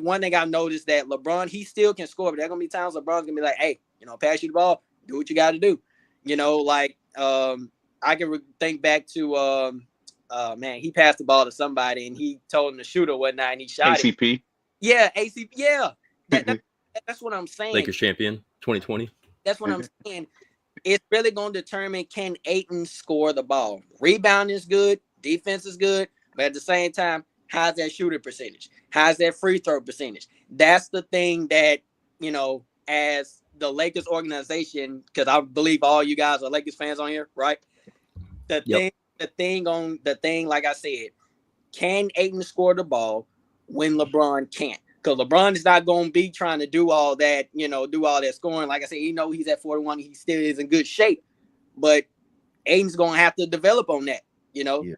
one thing I've noticed that LeBron, he still can score, but there are going to be times LeBron's going to be like, hey, you know, pass you the ball, do what you got to do. You know, like I can think back to, man, he passed the ball to somebody and he told him to shoot or whatnot and he shot ACP. it. Yeah, ACP. Yeah. That's what I'm saying. Lakers champion 2020. That's what I'm saying. It's really going to determine, can Ayton score the ball? Rebound is good. Defense is good. But at the same time, how's that shooting percentage? How's that free throw percentage? That's the thing that, you know, as the Lakers organization, because I believe all you guys are Lakers fans on here, right? The thing, like I said, can Ayton score the ball when LeBron can't? Because LeBron is not going to be trying to do all that, you know, do all that scoring. Like I said, you know, he's at 41. He still is in good shape. But Aiden's going to have to develop on that, you know. Yeah.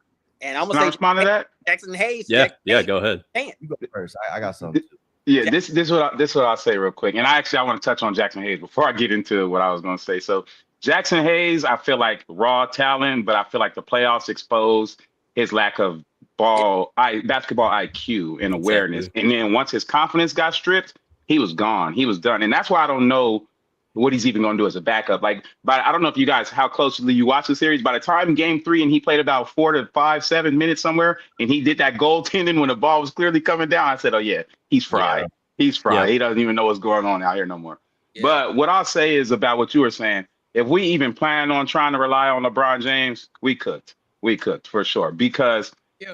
And I'm Can I gonna say respond to that? Jackson Hayes. Yeah, Jackson yeah, Hayes, go ahead. man. You go first. I got something. Yeah, this is what I'll say real quick. And I want to touch on Jackson Hayes before I get into what I was going to say. So Jackson Hayes, I feel like raw talent, but I feel like the playoffs exposed his lack of basketball IQ and awareness. Exactly. And then once his confidence got stripped, he was gone. He was done. And that's why I don't know what he's even going to do as a backup. But I don't know if you guys, how closely you watch the series. By the time game 3 and he played about 4 to 5, 7 minutes somewhere, and he did that goaltending when the ball was clearly coming down, I said, oh, yeah, he's fried. Yeah. He's fried. Yeah. He doesn't even know what's going on out here no more. Yeah. But what I'll say is about what you were saying. If we even plan on trying to rely on LeBron James, we cooked. We cooked for sure. Because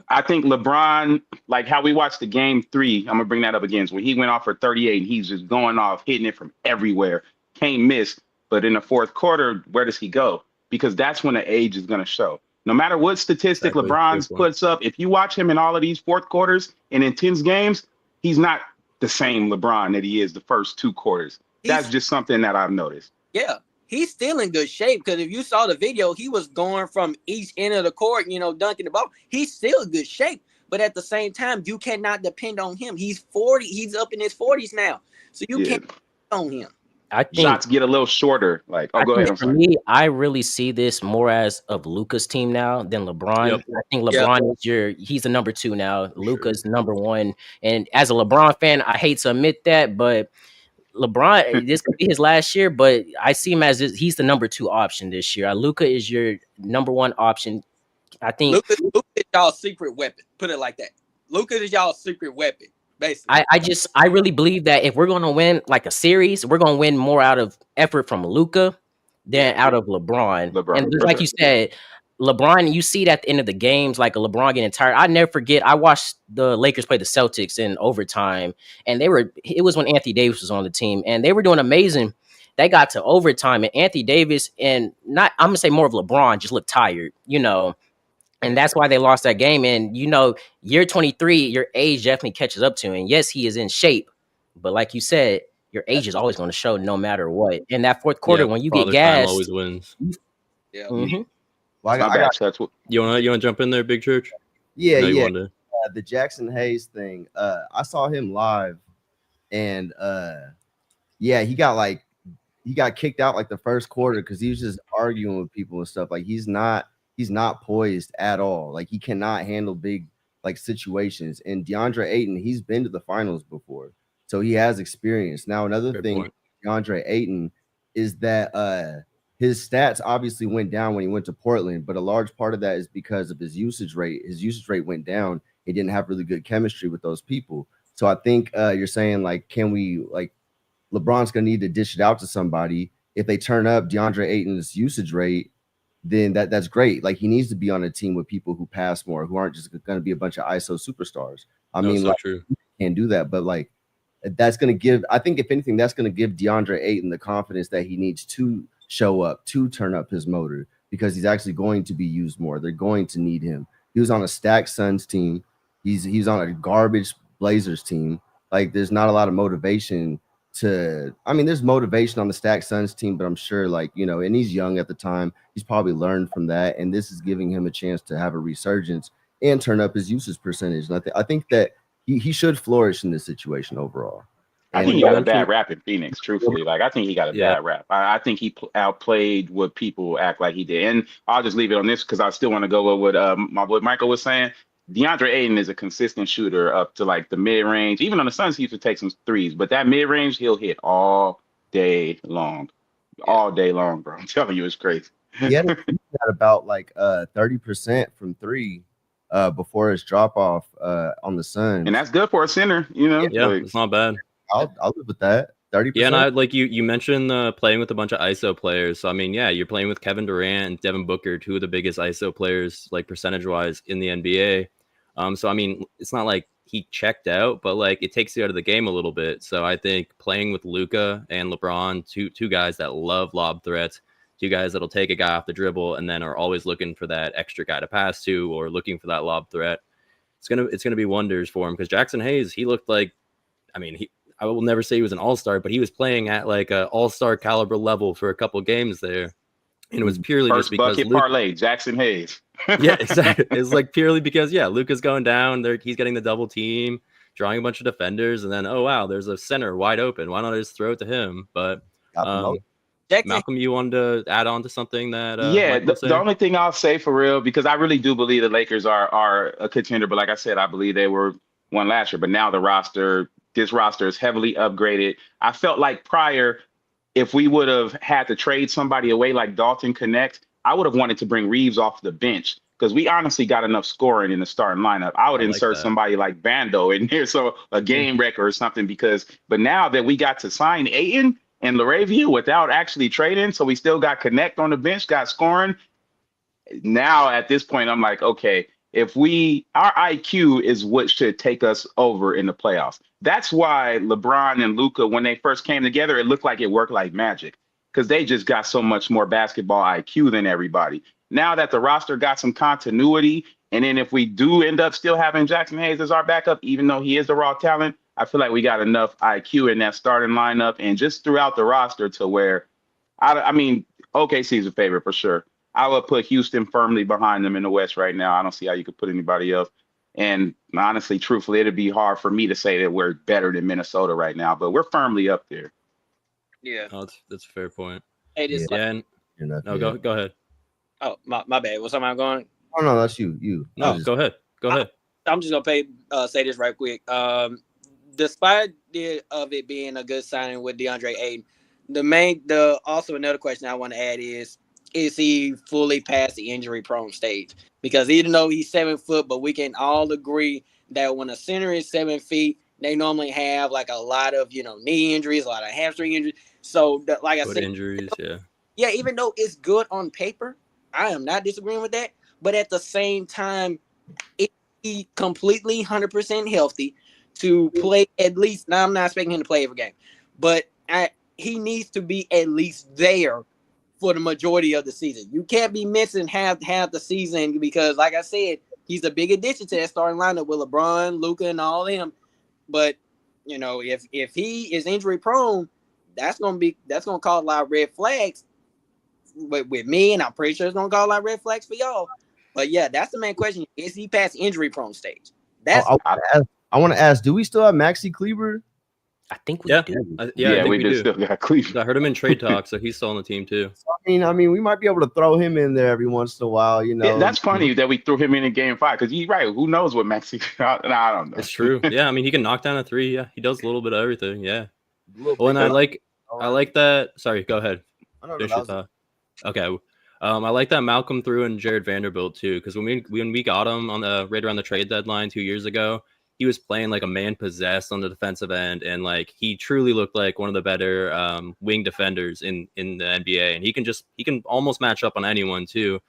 I think LeBron, like how we watched the game 3, I'm going to bring that up again, where he went off for 38 and he's just going off, hitting it from everywhere. Can't miss. But in the fourth quarter, where does he go? Because that's when the age is going to show. No matter what statistic Exactly. LeBron puts up, if you watch him in all of these fourth quarters and intense games, he's not the same LeBron that he is the first 2 quarters. That's just something that I've noticed. Yeah, he's still in good shape because if you saw the video, he was going from each end of the court, dunking the ball. He's still in good shape. But at the same time, you cannot depend on him. He's 40. He's up in his 40s now. So you can't depend on him. I think Shots get a little shorter. Go ahead. For me, I really see this more as of Luka's team now than LeBron. Yep. I think LeBron he's the number 2 now. Luka's number 1. And as a LeBron fan, I hate to admit that, but LeBron, this could be his last year, but I see him as he's the number 2 option this year. Luka is your number 1 option. I think Luka is y'all's secret weapon. Put it like that. Luka is y'all's secret weapon. Basically. I really believe that if we're going to win like a series, we're going to win more out of effort from Luka than out of LeBron. And just like you said, LeBron, you see that at the end of the games, like a LeBron getting tired. I never forget. I watched the Lakers play the Celtics in overtime, and it was when Anthony Davis was on the team, and they were doing amazing. They got to overtime, and Anthony Davis I'm gonna say more of LeBron just looked tired, And that's why they lost that game. And, year 23, your age definitely catches up to you. And yes, he is in shape. But like you said, your age is always going to show no matter what. In that fourth quarter, when you get gassed. Always wins. Yeah. Mm-hmm. Well, You want to jump in there, Big Church? Yeah, yeah. The Jackson Hayes thing. I saw him live. And, he got kicked out like the first quarter because he was just arguing with people and stuff. Like he's not poised at all. Like he cannot handle big situations. And DeAndre Ayton, he's been to the finals before, so he has experience. Now another thing, DeAndre Ayton, is that his stats obviously went down when he went to Portland, but a large part of that is because of his usage rate. His usage rate went down. He didn't have really good chemistry with those people. So I think you're saying can we LeBron's gonna need to dish it out to somebody. If they turn up DeAndre Ayton's usage rate, then that's great. He needs to be on a team with people who pass more, who aren't just going to be a bunch of ISO superstars. True. Can't do that. But that's going to give, I think if anything, that's going to give DeAndre Ayton the confidence that he needs to show up, to turn up his motor, because he's actually going to be used more. They're going to need him. He was on a stacked Suns team. He's on a garbage Blazers team. There's not a lot of motivation there's motivation on the stacked Suns team, but I'm sure and he's young at the time. He's probably learned from that. And this is giving him a chance to have a resurgence and turn up his usage percentage. And I think that he should flourish in this situation overall. I think he got a bad rap in Phoenix, truthfully. I think he got a bad rap. I think he outplayed what people act like he did. And I'll just leave it on this because I still want to go with what my boy Michael was saying. DeAndre Ayton is a consistent shooter up to the mid-range. Even on the Suns, he used to take some threes. But that mid-range, he'll hit all day long. All day long, bro. I'm telling you, it's crazy. He had about 30% from 3 before his drop-off on the Suns. And that's good for a center, Yeah, it's not bad. I'll live with that. 30%. Yeah, and you mentioned playing with a bunch of ISO players. So you're playing with Kevin Durant and Devin Booker, 2 of the biggest ISO players, percentage-wise in the NBA. It's not like he checked out, but it takes you out of the game a little bit. So I think playing with Luka and LeBron, two guys that love lob threats, 2 guys that'll take a guy off the dribble and then are always looking for that extra guy to pass to or looking for that lob threat. It's gonna be wonders for him because Jackson Hayes, he looked like, I will never say he was an all-star, but he was playing at an all-star caliber level for a couple games there. And it was purely First just because bucket parlay, Jackson Hayes. Yeah, exactly. It's like purely because Luka's going down. He's getting the double team, drawing a bunch of defenders, and then oh wow, there's a center wide open. Why not just throw it to him? But Malcolm, you wanted to add on to something that Yeah, Michael was the saying? only thing I'll say for real, because I really do believe the Lakers are a contender, but like I said, I believe they were one last year, but now this roster is heavily upgraded. I felt like prior, if we would have had to trade somebody away like Dalton Connect, I would have wanted to bring Reeves off the bench because we honestly got enough scoring in the starting lineup. I would insert somebody like Bando in here, so a game wrecker or something, but now that we got to sign Ayton and Laravia without actually trading, so we still got Connect on the bench, got scoring. Now at this point, I'm like, okay, our IQ is what should take us over in the playoffs. That's why LeBron and Luka, when they first came together, it looked like it worked like magic because they just got so much more basketball IQ than everybody. Now that the roster got some continuity, and then if we do end up still having Jackson Hayes as our backup, even though he is the raw talent, I feel like we got enough IQ in that starting lineup and just throughout the roster to where, I mean, OKC's a favorite for sure. I would put Houston firmly behind them in the West right now. I don't see how you could put anybody else. And honestly, truthfully, it'd be hard for me to say that we're better than Minnesota right now, but we're firmly up there. Yeah, that's a fair point. Hey, this go ahead. Oh, my bad. Was somebody going? Oh no, that's you. No, go ahead. I'm just gonna say this right quick. Despite of it being a good signing with DeAndre Ayton, also another question I want to add is he fully past the injury prone stage? Because even though he's 7 foot, but we can all agree that when a center is 7 feet, they normally have like a lot of knee injuries, a lot of hamstring injuries. So like I said, injuries, even though it's good on paper, I am not disagreeing with that. But at the same time, if he completely 100% healthy to play at least, now I'm not expecting him to play every game, but he needs to be at least there for the majority of the season. You can't be missing half the season because, like I said, he's a big addition to that starting lineup with LeBron, Luka, and all them. But if he is injury prone, that's gonna cause a lot of red flags with me, and I'm pretty sure it's gonna cause a lot of red flags for y'all. But yeah, that's the main question: is he past injury prone stage? That's I want to ask: do we still have Maxi Kleber? I think we do. I think we do still got Cleveland. I heard him in trade talk, so he's still on the team too. I mean, we might be able to throw him in there every once in a while. That's funny that we threw him in Game 5 because he's right. Who knows what Maxi? I don't know. It's true. Yeah, I mean, he can knock down a three. Yeah, he does a little bit of everything. Yeah. Well, and I like that. Sorry, go ahead. Okay. I like that Malcolm threw in Jared Vanderbilt too, because when we got him on right around the trade deadline 2 years ago, he was playing like a man possessed on the defensive end, and like he truly looked like one of the better wing defenders in the NBA, and he can almost match up on anyone too,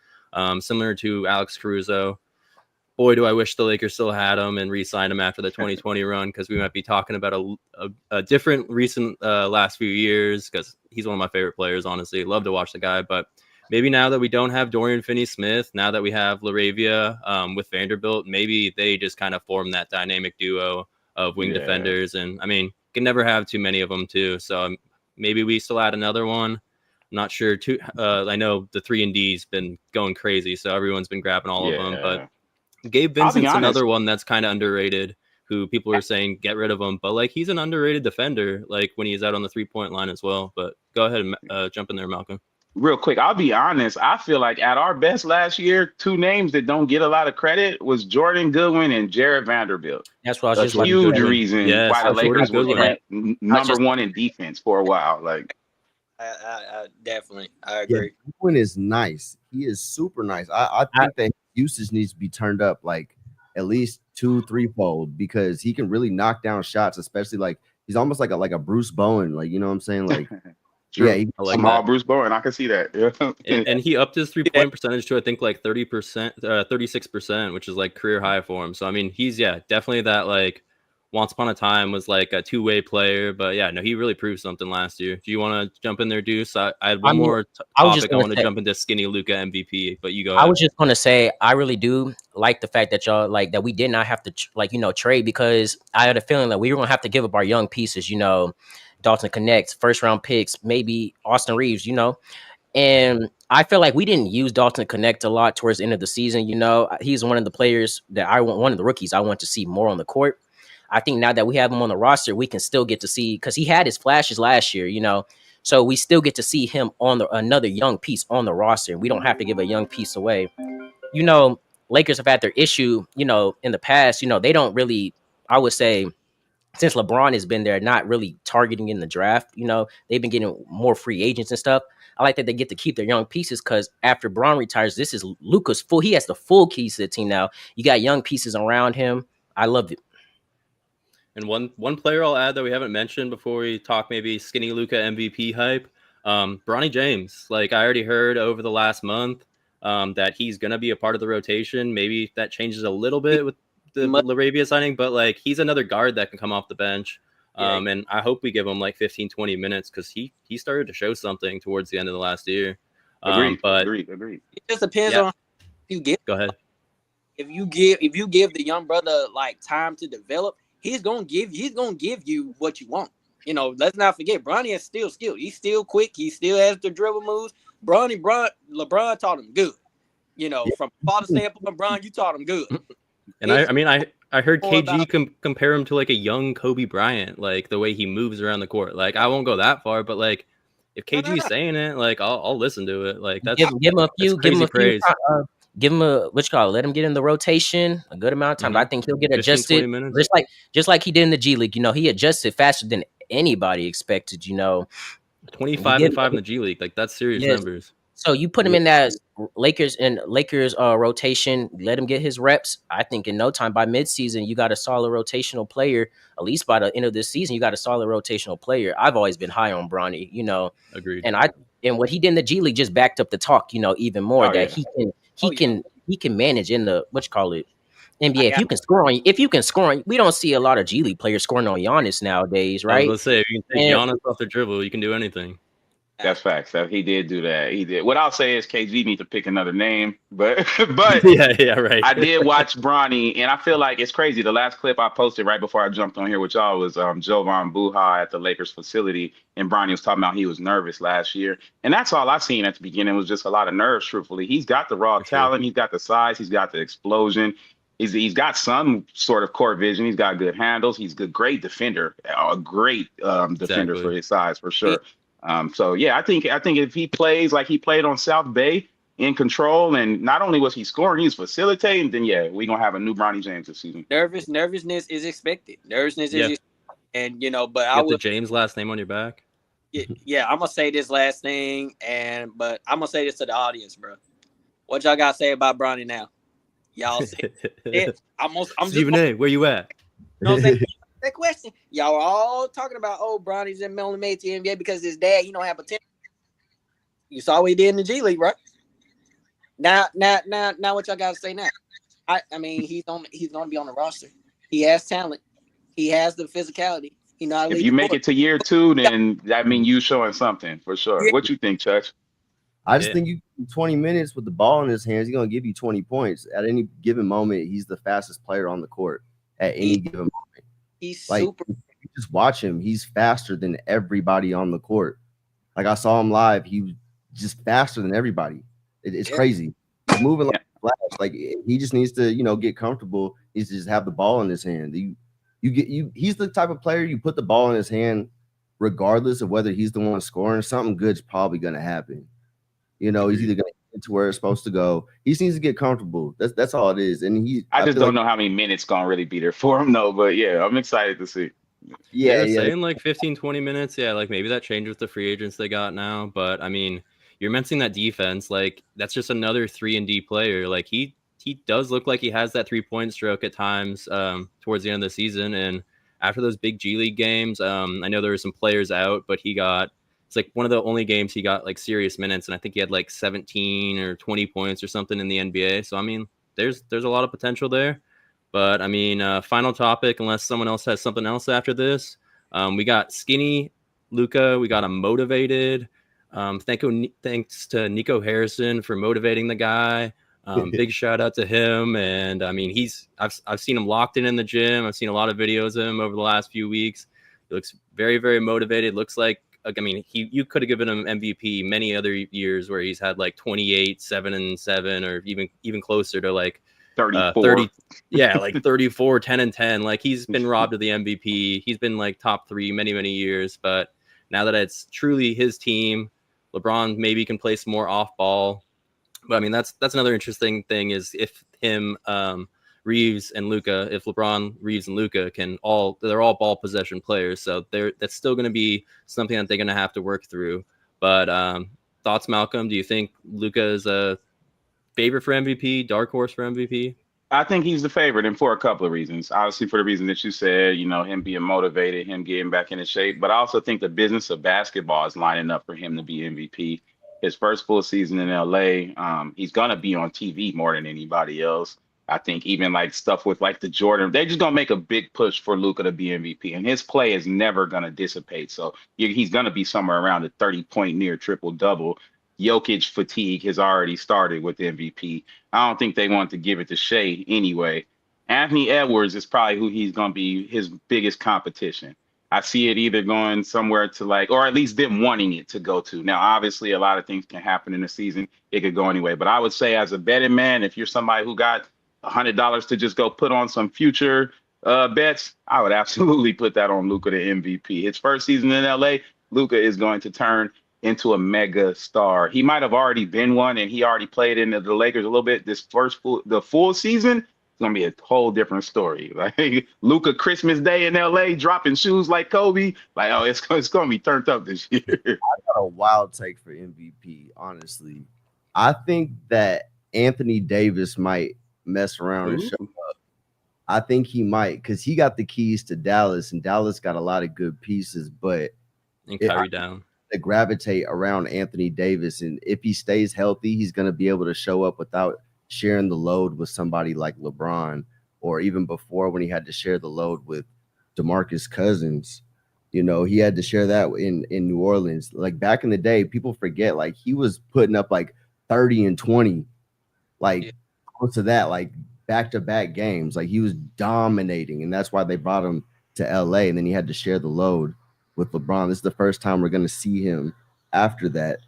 similar to Alex Caruso. Boy, do I wish the Lakers still had him and re-signed him after the 2020 run, because we might be talking about a different recent last few years, because he's one of my favorite players, honestly. Love to watch the guy, but maybe now that we don't have Dorian Finney-Smith, now that we have Laravia with Vanderbilt, maybe they just kind of form that dynamic duo of wing defenders. And I mean, can never have too many of them too. So maybe we still add another one. I'm not sure. I know the 3-and-D's been going crazy, so everyone's been grabbing all of them. But Gabe Vincent's another one that's kind of underrated, who people are saying get rid of him. But like, he's an underrated defender, like when he's out on the 3-point line as well. But go ahead and jump in there, Malcolm. Real quick, I'll be honest. I feel like at our best last year, 2 names that don't get a lot of credit was Jordan Goodwin and Jared Vanderbilt. That's what I was just huge reason why the Lakers was ranked number 1 in defense for a while. Like, I definitely agree. Goodwin is nice. He is super nice. I think that usage needs to be turned up like at least 2-3-fold, because he can really knock down shots, especially like he's almost like a Bruce Bowen, like, you know what I'm saying, like. True. Yeah, I'm all Bruce Bowen. I can see that. Yeah. and he upped his 3-point percentage to I think like 30%, 36%, which is like career high for him. So I mean, he's definitely that, like, once upon a time was like a 2-way player, but he really proved something last year. Do you want to jump in there, Deuce? I had one more topic. I want to jump into skinny Luka MVP, but you go ahead. I was just going to say, I really do like the fact that y'all like that we did not have to trade, because I had a feeling that we were going to have to give up our young pieces, Dalton Connect, first round picks, maybe Austin Reeves, And I feel like we didn't use Dalton Connect a lot towards the end of the season. You know, he's one of the players that one of the rookies I want to see more on the court. I think now that we have him on the roster, we can still get to see, because he had his flashes last year, you know. So we still get to see him on another young piece on the roster. We don't have to give a young piece away. You know, Lakers have had their issue, you know, in the past. You know, they don't really, I would say, since LeBron has been there, not really targeting in the draft. You know, they've been getting more free agents and stuff. I like that they get to keep their young pieces, because after Braun retires, this is Luka's full. He has the full keys to the team now. You got young pieces around him. I love it. And one player I'll add that we haven't mentioned before we talk maybe skinny Luka MVP hype, Bronny James. Like, I already heard over the last month that he's going to be a part of the rotation. Maybe that changes a little bit with the Laravia signing, but like, he's another guard that can come off the bench. And I hope we give him like 15, 20 minutes, because he started to show something towards the end of the last year. Agreed. It just depends on if you give. Go ahead. If you give the young brother like time to develop, he's gonna give you what you want. You know, let's not forget, Bronny is still skilled. He's still quick. He still has the dribble moves. LeBron taught him good. You know, from father standpoint, LeBron, you taught him good. And I heard KG compare him to like a young Kobe Bryant, like the way he moves around the court. Like, I won't go that far, but like, if KG's saying it, like, I'll listen to it. Like, that's give him a few praise. Give him a let him get in the rotation a good amount of time. I think he'll get adjusted, just like he did in the G League. You know, he adjusted faster than anybody expected. You know, 25-5 in the G League, like, that's serious numbers. So you put him in that Lakers rotation, let him get his reps. I think in no time, by midseason, you got a solid rotational player. At least by the end of this season, you got a solid rotational player. I've always been high on Bronny, you know. Agreed. And what he did in the G League just backed up the talk, you know, even more he can manage in the NBA. If you can score on, we don't see a lot of G League players scoring on Giannis nowadays, right? Let's say if you can take Giannis off the dribble, you can do anything. That's facts. He did do that. He did. What I'll say is KG needs to pick another name, but yeah, right. I did watch Bronny, and I feel like it's crazy. The last clip I posted right before I jumped on here with y'all was Jovan Buha at the Lakers facility, and Bronny was talking about he was nervous last year, and that's all I seen at the beginning was just a lot of nerves. Truthfully, he's got the raw talent, he's got the size, he's got the explosion. He's got some sort of court vision. He's got good handles. He's a great defender, a great defender for his size, for sure. So yeah, I think if he plays like he played on South Bay, in control, and not only was he scoring, he was facilitating, then yeah, we're gonna have a new Bronny James this season. Nervousness is expected. And you know, but I would the James last name on your back. Yeah, I'm gonna say this last thing, but I'm gonna say this to the audience, bro. What y'all gotta say about Bronny now? Y'all say it. I'm Stephen A, where you at? You know what I'm saying? That question. Y'all are all talking about, Bronny's only made to the NBA because his dad, he don't have potential. You saw what he did in the G League, right? Now, what y'all gotta say now? I mean, he's gonna be on the roster. He has talent. He has the physicality. If you make it to year 2, then that means you showing something for sure. Yeah. What you think, Church? I just think 20 minutes with the ball in his hands, he's gonna give you 20 points at any given moment. He's the fastest player on the court at any given moment. He's like, super. You just watch him. He's faster than everybody on the court. Like, I saw him live. He was just faster than everybody. It's crazy. He's moving like a flash. Like, he just needs to, get comfortable. He needs to just have the ball in his hand. He's the type of player you put the ball in his hand, regardless of whether he's the one scoring. Something good's probably gonna happen. He's either gonna get to where it's supposed to go. He just needs to get comfortable. That's all it is. And I just don't know how many minutes gonna really be there for him though. But yeah, I'm excited to see. Yeah. Saying like 15, 20 minutes. Yeah, like maybe that changed with the free agents they got now. But I mean, you're mentioning that defense. Like, that's just another 3-and-D player. Like, he does look like he has that 3-point stroke at times towards the end of the season. And after those big G League games, I know there were some players out, but it's like one of the only games he got like serious minutes. And I think he had like 17 or 20 points or something in the NBA. So, I mean, there's a lot of potential there. But I mean, final topic, unless someone else has something else after this. We got skinny Luka. We got him motivated. Thanks to Nico Harrison for motivating the guy. Big shout out to him. And I mean, I've seen him locked in the gym. I've seen a lot of videos of him over the last few weeks. He looks very, very motivated. Looks like I mean, you could have given him MVP many other years where he's had like 28, 7-7, or even closer to like 34. 30, yeah, like 34, 10-10. Like he's been robbed of the MVP. He's been like top 3 many years, but now that it's truly his team, LeBron maybe can play some more off ball. But I mean, that's another interesting thing is if him, Reeves and Luka, if LeBron, Reeves, and Luka they're all ball possession players, so that's still going to be something that they're going to have to work through. But thoughts, Malcolm? Do you think Luka is a favorite for MVP, dark horse for MVP? I think he's the favorite, and for a couple of reasons. Obviously, for the reason that you said, him being motivated, him getting back into shape. But I also think the business of basketball is lining up for him to be MVP. His first full season in LA, he's gonna be on TV more than anybody else. I think even like stuff with like the Jordan, they're just gonna make a big push for Luka to be MVP, and his play is never gonna dissipate. So he's gonna be somewhere around a 30-point near triple double. Jokic fatigue has already started with MVP. I don't think they want to give it to Shea anyway. Anthony Edwards is probably who he's going to be his biggest competition. I see it either going somewhere to like, or at least them wanting it to go to. Now, obviously, a lot of things can happen in the season. It could go anyway. But I would say as a betting man, if you're somebody who got $100 to just go put on some future bets, I would absolutely put that on Luka, the MVP. His first season in LA, Luka is going to turn into a mega star. He might have already been one, and he already played in the Lakers a little bit. This the full season, it's gonna be a whole different story. Like Luka Christmas Day in LA, dropping shoes like Kobe. Like, oh, it's gonna be turned up this year. I got a wild take for MVP. Honestly, I think that Anthony Davis might mess around and show up. I think he might because he got the keys to Dallas, and Dallas got a lot of good pieces, but and Kyrie down. To gravitate around Anthony Davis, and if he stays healthy, he's going to be able to show up without sharing the load with somebody like LeBron, or even before when he had to share the load with DeMarcus Cousins. He had to share that in New Orleans. Like back in the day, people forget, like he was putting up like 30 and 20, like close to that, like back-to-back games. Like he was dominating, and that's why they brought him to LA, and then he had to share the load with LeBron. This is the first time we're going to see him after that.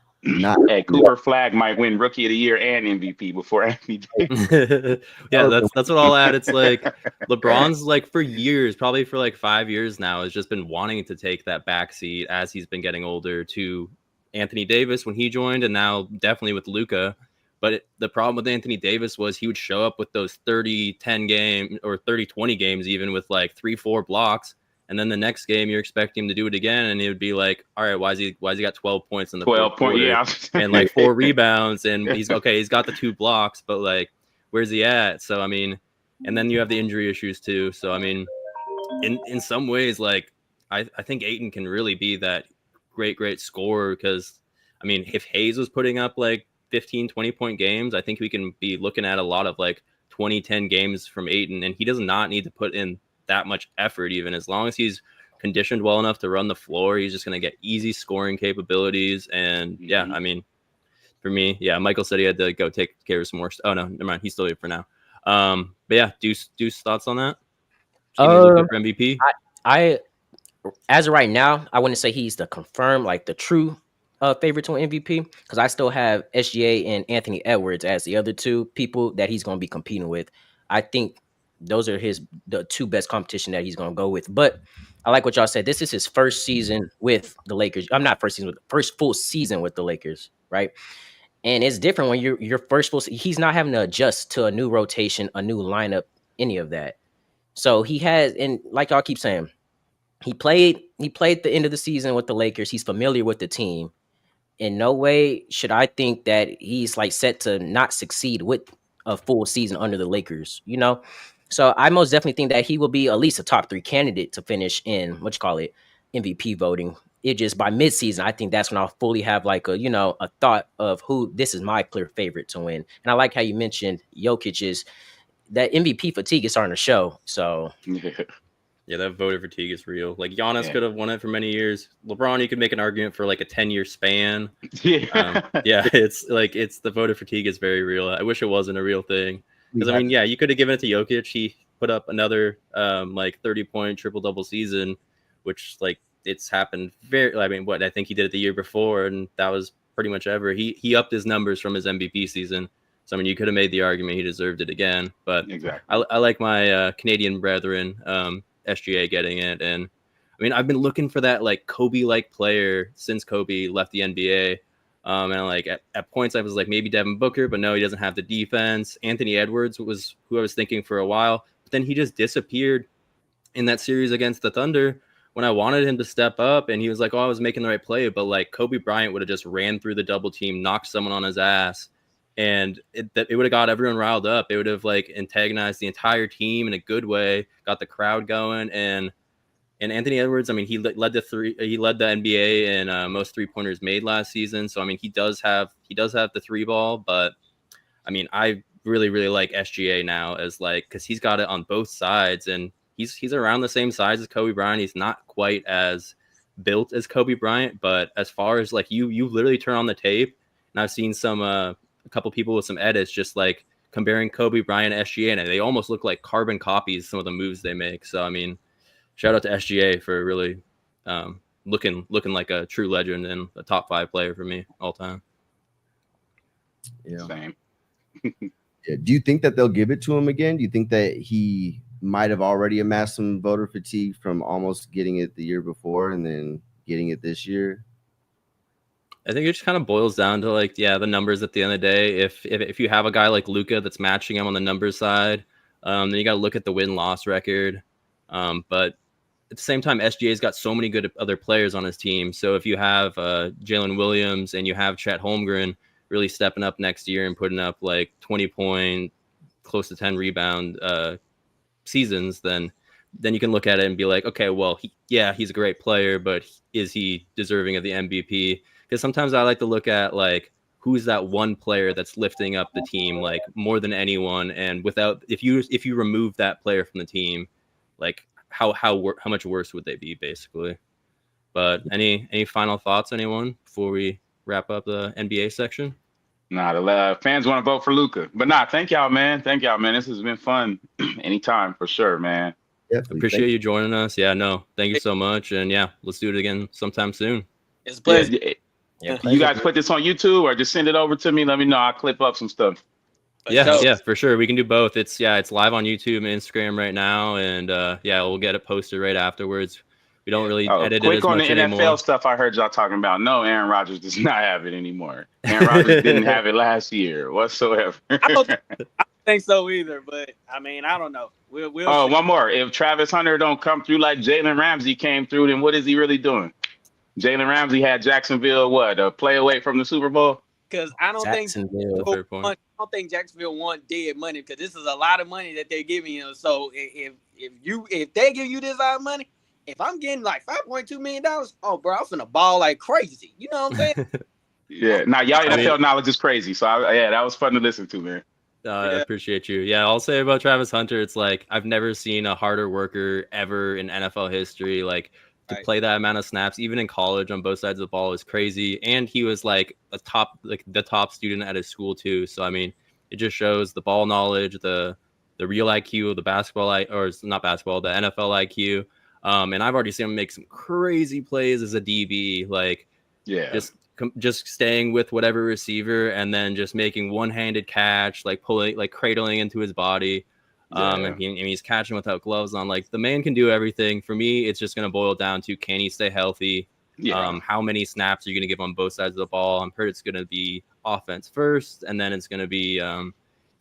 Hey, Cooper Flag might win Rookie of the Year and MVP before Anthony Davis. Yeah, that's what I'll add. It's like LeBron's like for years, probably for like 5 years now, has just been wanting to take that backseat as he's been getting older to Anthony Davis when he joined, and now definitely with Luka. But the problem with Anthony Davis was he would show up with those 30-10 game or 30-20 games, even with like 3-4 blocks. And then the next game, you're expecting him to do it again, and it would be like, all right, why's he got 12 points in the 12 point, yeah, and like 4 rebounds, and he's got the 2 blocks, but like, where's he at? So I mean, and then you have the injury issues too. So I mean, in some ways, like I think Ayton can really be that great scorer, because I mean, if Hayes was putting up like 15-20 point games, I think we can be looking at a lot of like 20-10 games from Ayton, and he does not need to put in that much effort. Even as long as he's conditioned well enough to run the floor, he's just going to get easy scoring capabilities. And yeah, I mean, for me, yeah, Michael said he had to go take care of some more. Oh no, never mind, he's still here for now. But yeah, Deuce thoughts on that? For MVP, I as of right now, I wouldn't say he's the confirmed, like the true favorite to win MVP, because I still have SGA and Anthony Edwards as the other two people that he's going to be competing with. I think those are the 2 best competition that he's going to go with. But I like what y'all said. This is his first season with the Lakers. I'm not first season, with first full season with the Lakers, right? And it's different when your first full season. He's not having to adjust to a new rotation, a new lineup, any of that. So he has, and like y'all keep saying, he played the end of the season with the Lakers. He's familiar with the team. In no way should I think that he's like set to not succeed with a full season under the Lakers, So I most definitely think that he will be at least a top 3 candidate to finish in MVP voting. It just by midseason, I think that's when I'll fully have like a thought of who this is my clear favorite to win. And I like how you mentioned Jokic is that MVP fatigue is starting to show. So yeah, that voter fatigue is real. Like Giannis could have won it for many years. LeBron, you could make an argument for like a 10-year span. Yeah, it's like the voter fatigue is very real. I wish it wasn't a real thing. Because I mean, yeah, you could have given it to Jokic. He put up another like 30-point triple-double season, which like it's happened very. I mean, what I think he did it the year before, and that was pretty much ever. He upped his numbers from his MVP season. So I mean, you could have made the argument he deserved it again. But exactly. I like my Canadian brethren, SGA, getting it. And I mean, I've been looking for that like Kobe-like player since Kobe left the NBA. And like at points I was like maybe Devin Booker, but no, he doesn't have the defense. Anthony Edwards was who I was thinking for a while, but then he just disappeared in that series against the Thunder when I wanted him to step up, and he was like, oh, I was making the right play, but like Kobe Bryant would have just ran through the double team, knocked someone on his ass, and it would have got everyone riled up. It would have like antagonized the entire team in a good way, got the crowd going. And Anthony Edwards, I mean, he led the NBA in most 3-pointers made last season. So I mean, he does have the 3-ball, but I mean, I really like SGA now as like, because he's got it on both sides, and he's around the same size as Kobe Bryant. He's not quite as built as Kobe Bryant, but as far as like you literally turn on the tape, and I've seen some a couple people with some edits just like comparing Kobe Bryant and SGA, and they almost look like carbon copies, some of the moves they make. So I mean, shout out to SGA for really looking like a true legend and a top 5 player for me all time. Yeah. Same. Yeah. Do you think that they'll give it to him again? Do you think that he might have already amassed some voter fatigue from almost getting it the year before and then getting it this year? I think it just kind of boils down to like, yeah, the numbers at the end of the day. If you have a guy like Luka that's matching him on the numbers side, then you got to look at the win-loss record. But at the same time, SGA's got so many good other players on his team. So if you have Jalen Williams and you have Chet Holmgren really stepping up next year and putting up like 20-point, close to 10 rebound seasons, then you can look at it and be like, okay, well, he's a great player, but is he deserving of the MVP? Because sometimes I like to look at like who's that one player that's lifting up the team like more than anyone, and if you remove that player from the team, like how much worse would they be basically? But any final thoughts, anyone, before we wrap up the NBA section? Nah, the fans want to vote for Luka, but nah, thank y'all, man. This has been fun. Anytime for sure, man. Definitely. Appreciate you joining us. Yeah, no, thank you so much, and yeah, let's do it again sometime soon. It's a pleasure. Yeah, you guys put this on YouTube or just send it over to me. Let me know. I'll clip up some stuff. Yeah, for sure. We can do both. It's live on YouTube and Instagram right now, and we'll get it posted right afterwards. We don't really edit it as much anymore. Quick on the NFL stuff I heard y'all talking about. No, Aaron Rodgers does not have it anymore. Aaron Rodgers didn't have it last year whatsoever. I don't think so either, but I mean, I don't know. We'll see. One more. If Travis Hunter don't come through like Jalen Ramsey came through, then what is he really doing? Jalen Ramsey had Jacksonville, a play away from the Super Bowl? Because I don't think Jacksonville want dead money, because this is a lot of money that they're giving you. So if they give you this lot of money, if I'm getting like $5.2 million, oh bro, I'm finna ball like crazy. You know what I'm saying? Yeah. Now y'all NFL knowledge is crazy. So that was fun to listen to, man. I appreciate you. Yeah, I'll say about Travis Hunter, it's like I've never seen a harder worker ever in NFL history. Like to play that amount of snaps, even in college on both sides of the ball, is crazy. And he was like the top student at his school too. So I mean, it just shows the ball knowledge, the real IQ, the basketball the NFL IQ. And I've already seen him make some crazy plays as a DB, like just staying with whatever receiver and then just making one-handed catch, like pulling, like cradling into his body. And he's catching without gloves on. Like the man can do everything. For me, it's just going to boil down to, can he stay healthy? How many snaps are you going to give on both sides of the ball? I'm heard it's going to be offense first, and then it's going to be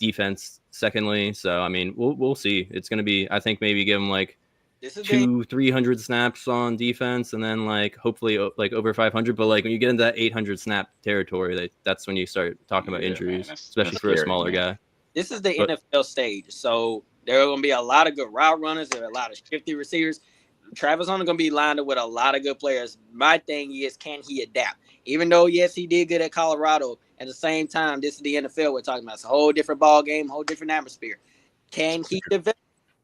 defense secondly. So I mean, we'll see. It's going to be, I think, maybe give him like 200-300 snaps on defense, and then like hopefully like over 500. But like when you get into that 800 snap territory, that's when you start talking about injuries, especially for a smaller guy. This is the NFL stage, so there are going to be a lot of good route runners. There are a lot of shifty receivers. Travis Hunter going to be lined up with a lot of good players. My thing is, can he adapt? Even though, yes, he did good at Colorado, at the same time, this is the NFL we're talking about. It's a whole different ball game, whole different atmosphere. Can he develop?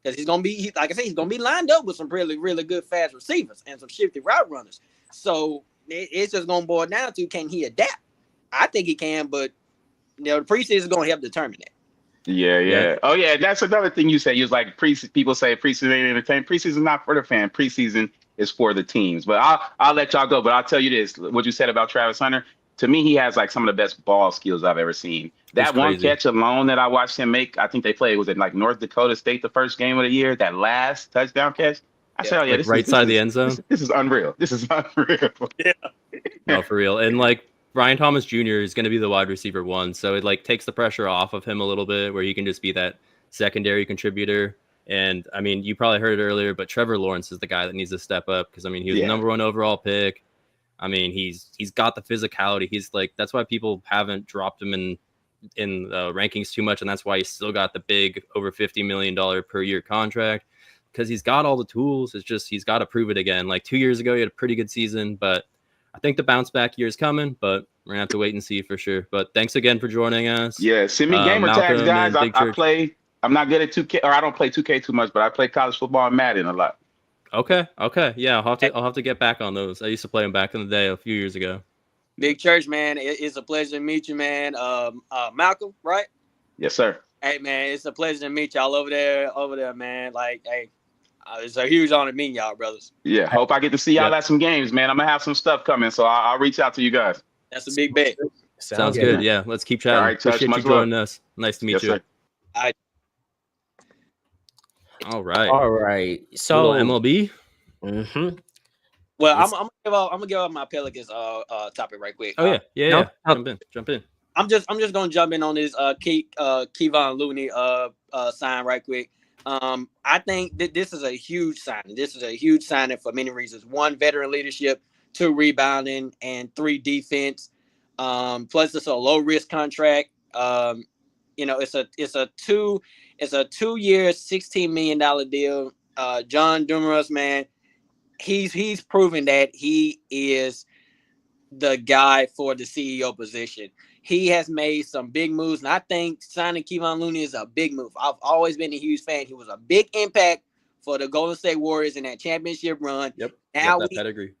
Because he's going to be, like I said, he's going to be lined up with some really, really good fast receivers and some shifty route runners. So it's just going to boil down to, can he adapt? I think he can, but the preseason is going to help determine that. Yeah. Oh, yeah. That's another thing you said. You was like, people say preseason ain't entertainment. Preseason not for the fan. Preseason is for the teams. But I'll let y'all go. But I'll tell you this: what you said about Travis Hunter. To me, he has like some of the best ball skills I've ever seen. He's That one crazy. catch alone that I watched him make, I think they played, was it like North Dakota State the first game of the year? That last touchdown catch. I said, oh yeah, Like right side of the end zone. This is unreal. This is unreal. Yeah. No, for real. And like Brian Thomas Jr. is going to be the wide receiver 1, so it like takes the pressure off of him a little bit, where he can just be that secondary contributor. And I mean, you probably heard it earlier, but Trevor Lawrence is the guy that needs to step up, because I mean, he was the number 1 overall pick. I mean, he's got the physicality. He's like, that's why people haven't dropped him in rankings too much, and that's why he's still got the big over $50 million per year contract, because he's got all the tools. It's just he's got to prove it again. Like 2 years ago, he had a pretty good season, but I think the bounce back year is coming. But we're gonna have to wait and see for sure. But thanks again for joining us. Yeah, send me gamer tags, guys. I play. I'm not good at 2K, or I don't play 2K too much, but I play college football and Madden a lot. Okay. Yeah, I'll have to get back on those. I used to play them back in the day a few years ago. Big Church, man, it's a pleasure to meet you, man. Malcolm, right? Yes, sir. Hey, man, it's a pleasure to meet y'all over there, man. Like, hey, it's a huge honor meeting y'all, brothers. Yeah, hope I get to see y'all at some games, man. I'm gonna have some stuff coming, so I'll reach out to you guys. That's a big bet. Sounds good. Yeah, let's keep chatting. All right, Touch, appreciate you joining us. Nice to meet you. Sir. All right. All right. So MLB. Mm-hmm. Well, I'm gonna give out my Pelicans topic right quick. Oh yeah. Jump in. I'm just gonna jump in on this Kevon Looney sign right quick. I think that this is a huge signing. This is a huge signing for many reasons. 1, veteran leadership. 2, rebounding, and 3, defense. Plus it's a low risk contract. It's a 2-year, $16 million deal. John Dumas, man, he's proven that he is the guy for the CEO position. He has made some big moves, and I think signing Kevon Looney is a big move. I've always been a huge fan. He was a big impact for the Golden State Warriors in that championship run. Yep. Now that pedigree.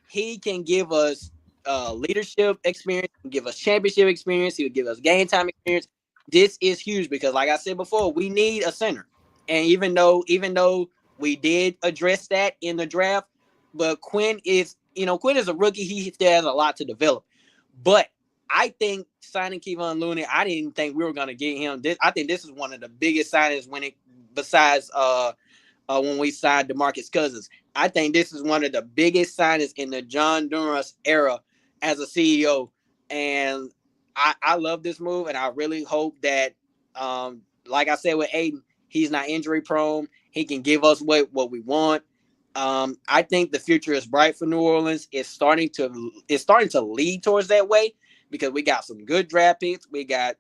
He can give us leadership experience, give us championship experience. He would give us game time experience. This is huge because, like I said before, we need a center. And even though we did address that in the draft, but Quinn is a rookie. He still has a lot to develop. But I think signing Kevon Looney, I didn't think we were going to get him. I think this is one of the biggest signings besides when we signed DeMarcus Cousins. I think this is one of the biggest signings in the John Dumas era as a CEO. And I love this move, and I really hope that, like I said with Aiden, he's not injury prone. He can give us what we want. I think the future is bright for New Orleans. It's starting to lead towards that way because we got some good draft picks. We got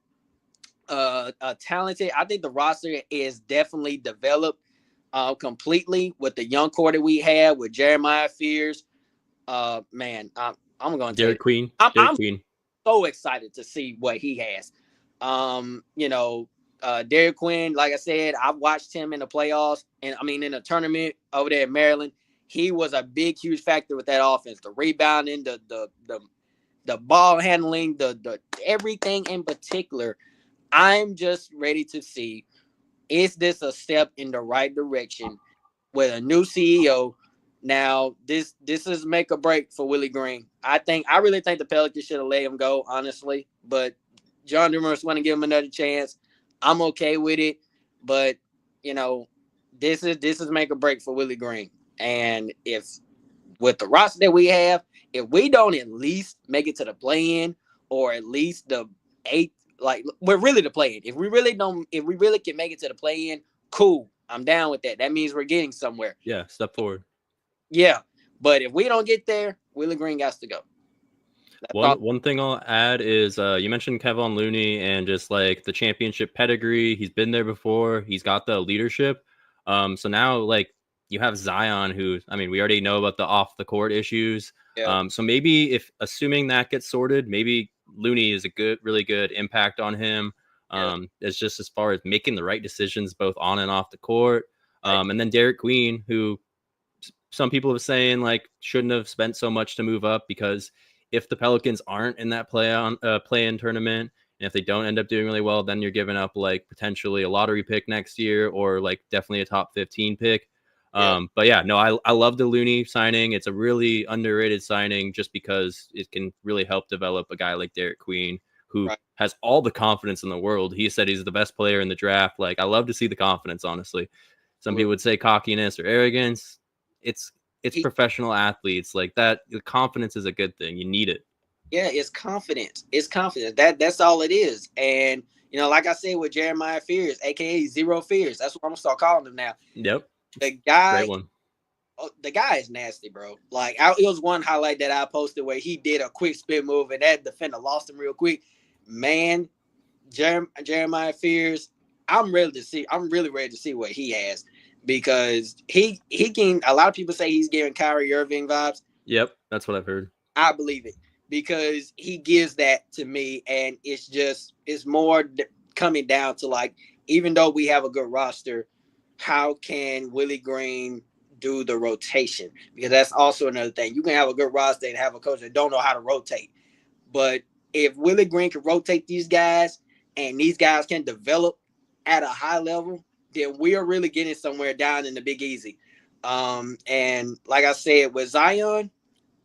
talented. I think the roster is definitely developed completely with the young core that we have with Jeremiah Fears. Man, I'm going to Derek Queen. I'm so excited to see what he has. Derek Quinn, like I said, I've watched him in the playoffs and in the tournament over there in Maryland. He was a big, huge factor with that offense. The rebounding, the ball handling, the everything in particular. I'm just ready to see, is this a step in the right direction with a new CEO? Now, this is make or break for Willie Green. I really think the Pelicans should have let him go, honestly. But John Dumas want to give him another chance. I'm okay with it. But, this is make or break for Willie Green. And if with the roster that we have, if we don't at least make it to the play-in or at least the 8th, like we're really the play-in. If we really can make it to the play-in, cool. I'm down with that. That means we're getting somewhere. Yeah, step forward. Yeah, but if we don't get there, Willie Green has to go. One thing I'll add is you mentioned Kevon Looney and just like the championship pedigree. He's been there before. He's got the leadership. So now like you have Zion, who we already know about the off the court issues. Yeah. So maybe if assuming that gets sorted, maybe Looney is a really good impact on him. It's just as far as making the right decisions both on and off the court. And then Derek Queen, who some people are saying like shouldn't have spent so much to move up, because if the Pelicans aren't in that play-in tournament, and if they don't end up doing really well, then you're giving up like potentially a lottery pick next year or like definitely a top 15 pick. But yeah, no, I love the Looney signing. It's a really underrated signing just because it can really help develop a guy like Derek Queen, who has all the confidence in the world. He said he's the best player in the draft. Like, I love to see the confidence, honestly. Some people would say cockiness or arrogance. It's professional athletes like that. The confidence is a good thing. You need it. Yeah, it's confidence. It's confidence. That's all it is. And like I said with Jeremiah Fears, aka Zero Fears. That's what I'm gonna start calling him now. Yep. The guy, great one. The guy is nasty, bro. Like, it was one highlight that I posted where he did a quick spin move and that defender lost him real quick. Man, Jeremiah Fears, I'm really ready to see what he has, because he can. A lot of people say he's giving Kyrie Irving vibes. Yep, that's what I've heard. I believe it, because he gives that to me, and it's more coming down to, like, even though we have a good roster, how can Willie Green do the rotation? Because that's also another thing. You can have a good roster and have a coach that don't know how to rotate. But if Willie Green can rotate these guys and these guys can develop at a high level, then we are really getting somewhere down in the Big Easy. And like I said, with Zion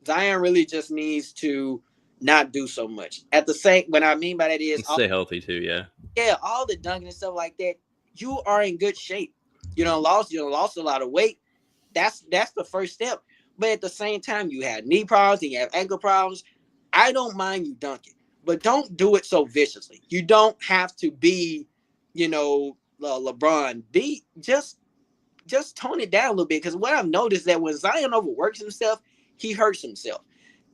really just needs to not do so much. What I mean by that is stay healthy too. Yeah, all the dunking and stuff like that. You are in good shape. You lost a lot of weight. That's the first step. But at the same time, you have knee problems and you have ankle problems. I don't mind you dunking, but don't do it so viciously. You don't have to be, LeBron. Just tone it down a little bit, because what I've noticed that when Zion overworks himself, he hurts himself,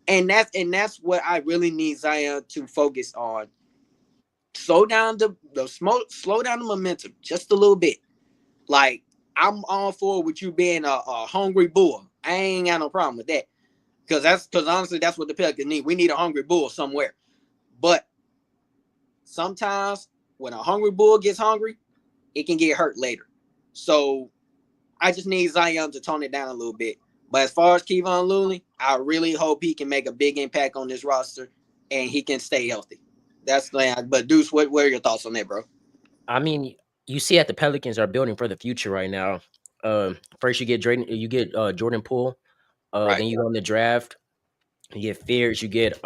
and that's what I really need Zion to focus on. Slow down the momentum just a little bit. Like, I'm all for with you being a hungry bull. I ain't got no problem with that, because honestly, that's what the Pelicans need. We need a hungry bull somewhere. But sometimes when a hungry bull gets hungry, it can get hurt later. So I just need Zion to tone it down a little bit. But as far as Kevon Looney, I really hope he can make a big impact on this roster and he can stay healthy. That's the. But Deuce, what are your thoughts on that, bro? I mean, you see that the Pelicans are building for the future right now. First you get Jordan Poole. Then you go in the draft, you get Fears, you get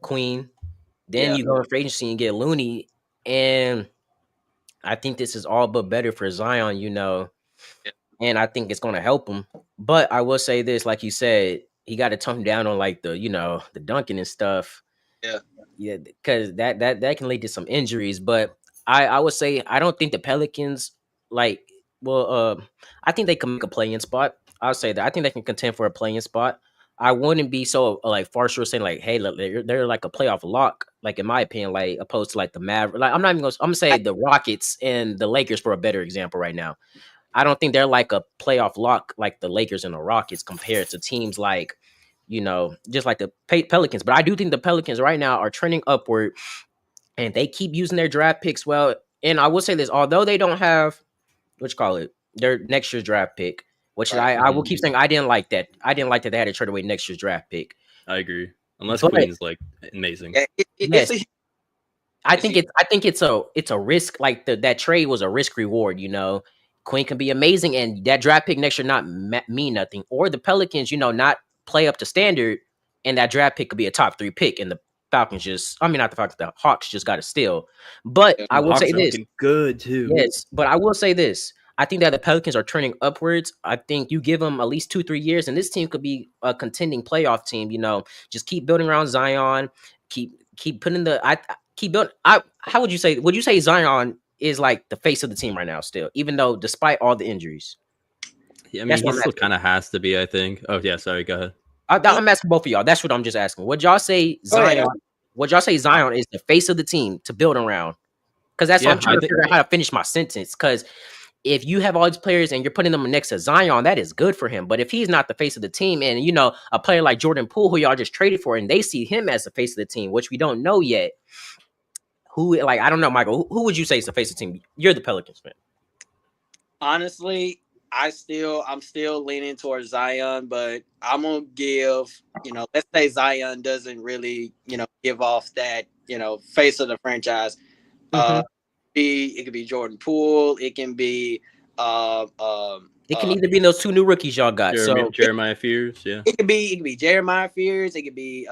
Queen. Then you go in free agency and get Looney. And I think this is all but better for Zion, and I think it's going to help him. But I will say this, like you said, he got to tone down on, like, the dunking and stuff. Yeah, because that can lead to some injuries. But I would say I don't think the Pelicans, I think they can make a play-in spot. I'll say that I think they can contend for a play-in spot. I wouldn't be so far short saying, like, hey, look, they're like a playoff lock, like, in my opinion, like, opposed to, like, the Mavericks. Like, I'm gonna say the Rockets and the Lakers for a better example right now. I don't think they're like a playoff lock like the Lakers and the Rockets compared to teams like, just like the Pelicans. But I do think the Pelicans right now are trending upward, and they keep using their draft picks well. And I will say this, although they don't have, their next year's draft pick, which I will keep saying I didn't like that. I didn't like that they had to trade away next year's draft pick. I agree. Unless Queen is, like, amazing. Yes. I think it's a risk. Like, that trade was a risk reward. Queen can be amazing, and that draft pick next year not mean nothing. Or the Pelicans, not play up to standard, and that draft pick could be a top 3 pick, and the Falcons the Hawks just got to steal. But I will say this, good too. Yes, but I will say this. I think that the Pelicans are turning upwards. I think you give them at least 2-3 years, and this team could be a contending playoff team. Just keep building around Zion. Keep putting keep building. How would you say? Would you say Zion is like the face of the team right now still, even though despite all the injuries? Yeah, I mean, he still kind of has to be, I think. Oh yeah, sorry, go ahead. I'm asking both of y'all. That's what I'm just asking. Would y'all say Zion? Would y'all say Zion is the face of the team to build around? Because that's what I'm trying to figure out how to finish my sentence. Because if you have all these players and you're putting them next to Zion, that is good for him. But if he's not the face of the team, and a player like Jordan Poole, who y'all just traded for, and they see him as the face of the team, which we don't know yet. I don't know, Michael. Who would you say is the face of the team? You're the Pelicans fan. Honestly, I'm still leaning towards Zion, but I'm gonna give, let's say Zion doesn't really, give off that, face of the franchise. It could be Jordan Poole. It can be It can either be those two new rookies y'all got. Jeremiah Fears, yeah. It could be Jeremiah Fears. It could be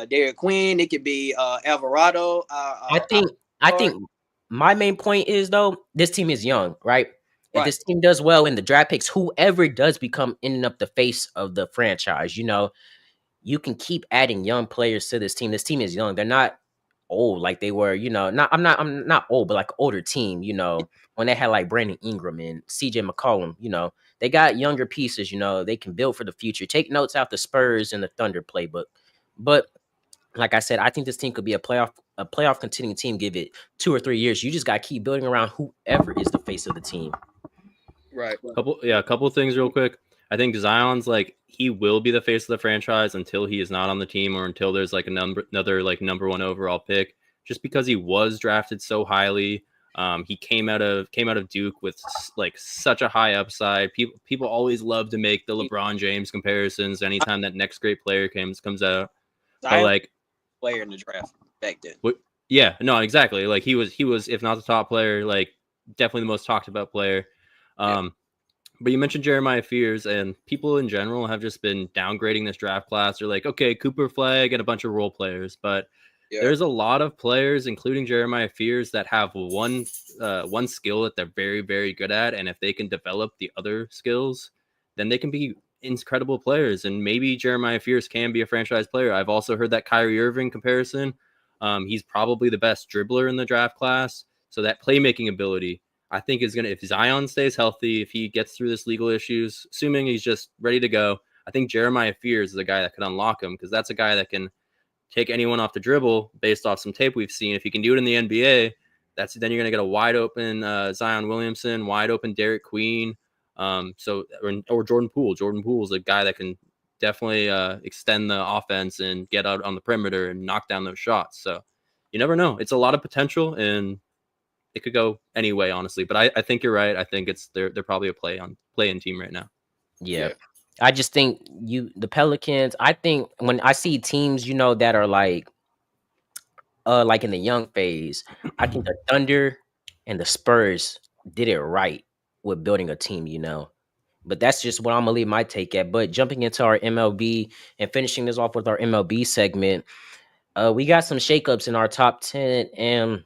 Derek Quinn. It could be Alvarado. I think my main point is though, this team is young, right? If this team does well in the draft picks, whoever does become ending up the face of the franchise, you can keep adding young players to this team. This team is young. They're not old like they were, I'm not old, but like older team, when they had like Brandon Ingram and CJ McCollum, they got younger pieces, they can build for the future. Take notes out the Spurs and the Thunder playbook. But like I said, I think this team could be a playoff contending team. Give it 2 or 3 years. You just got to keep building around whoever is the face of the team. Right. A couple of things real quick. I think Zion's he will be the face of the franchise until he is not on the team or until there's another number one overall pick. Just because he was drafted so highly, he came out of Duke with such a high upside. People always love to make the LeBron James comparisons anytime that next great player comes out. Zion, player in the draft back then. Yeah, no, exactly. He was if not the top player, definitely the most talked about player. But you mentioned Jeremiah Fears, and people in general have just been downgrading this draft class. They're like, okay, Cooper Flag and a bunch of role players, but there's a lot of players, including Jeremiah Fears, that have one skill that they're very, very good at, and if they can develop the other skills, then they can be incredible players. And maybe Jeremiah Fears can be a franchise player. I've also heard that Kyrie Irving comparison. He's probably the best dribbler in the draft class, so that playmaking ability, I think, is if Zion stays healthy, if he gets through this legal issues, assuming he's just ready to go, I think Jeremiah Fears is a guy that could unlock him, because that's a guy that can take anyone off the dribble based off some tape we've seen. If he can do it in the NBA, then you're going to get a wide open Zion Williamson, wide open Derek Queen, or Jordan Poole. Jordan Poole is a guy that can definitely extend the offense and get out on the perimeter and knock down those shots. So you never know. It's a lot of potential, and it could go any way, honestly. But I think you're right. I think they're probably a play-in team right now. Yeah. I just think the Pelicans, I think when I see teams, that are like in the young phase, I think the Thunder and the Spurs did it right with building a team, But that's just what I'm gonna leave my take at. But jumping into our MLB and finishing this off with our MLB segment, we got some shakeups in our top 10, and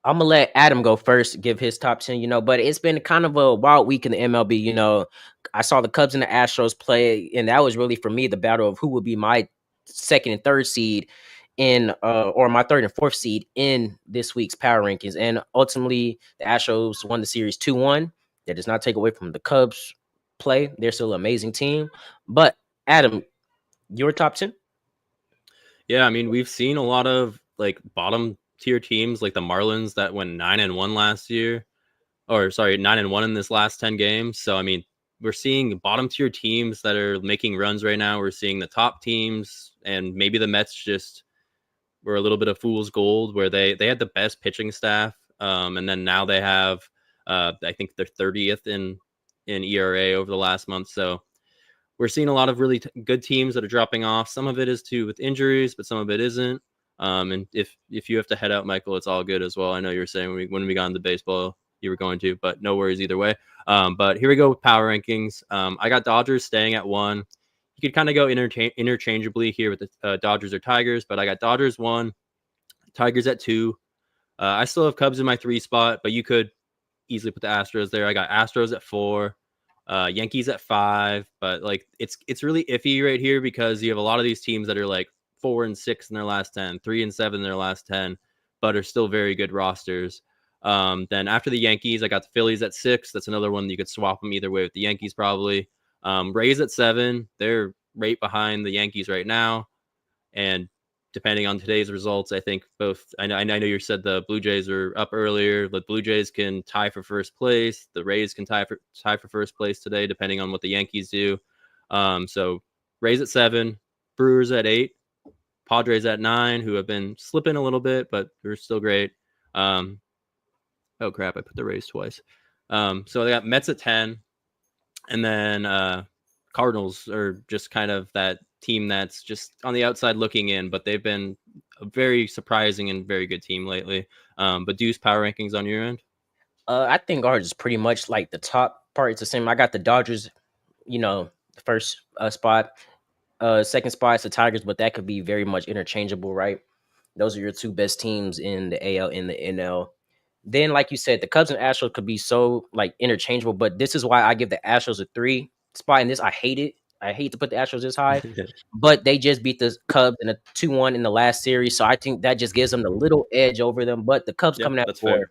I'm gonna let Adam go first, give his top 10, but it's been kind of a wild week in the MLB. I saw the Cubs and the Astros play, and that was really for me the battle of who would be my second and third seed or my third and fourth seed in this week's power rankings. And ultimately the Astros won the series 2-1. That does not take away from the Cubs play. They're still an amazing team. But Adam, your top 10? Yeah, I mean, we've seen a lot of bottom tier teams like the Marlins that went 9-1 last year, 9-1 in this last 10 games. So I mean, we're seeing bottom tier teams that are making runs right now. We're seeing the top teams, and maybe the Mets just were a little bit of fool's gold, where they had the best pitching staff, and then now they have I think they're 30th in ERA over the last month. So we're seeing a lot of really good teams that are dropping off. Some of it is with injuries, but some of it isn't. And if you have to head out, Michael, it's all good as well. I know you were saying when we got into baseball, you were going to, but no worries either way. But here we go with power rankings. I got Dodgers staying at 1. You could kind of go interchangeably here with the Dodgers or Tigers, but I got Dodgers 1, Tigers at 2. I still have Cubs in my 3 spot, but you could easily put the Astros there. I got Astros at 4, Yankees at 5, but it's really iffy right here because you have a lot of these teams that are 4-6 in their last 10, 3-7 in their last 10, but are still very good rosters. Then after the Yankees, I got the Phillies at 6. That's another one you could swap them either way with the Yankees probably. Rays at 7. They're right behind the Yankees right now. And depending on today's results, I think both. I know you said the Blue Jays are up earlier. The Blue Jays can tie for first place. The Rays can tie for first place today, depending on what the Yankees do. So Rays at 7, Brewers at 8, Padres at 9, who have been slipping a little bit, but they're still great. Oh crap! I put the Rays twice. So they got Mets at 10, and then Cardinals are just kind of that team that's just on the outside looking in, but they've been a very surprising and very good team lately. But Deuce, power rankings on your end? I think ours is pretty much like the top part. It's the same. I got the Dodgers, the first spot. Second spot is the Tigers, but that could be very much interchangeable, right? Those are your two best teams in the AL and the NL. Then, like you said, the Cubs and Astros could be so like interchangeable, but this is why I give the Astros a 3 spot. And this, I hate it. I hate to put the Astros this high, but they just beat the Cubs in a 2-1 in the last series, so I think that just gives them the little edge over them. But the Cubs Yeah, coming at that's 4. fair.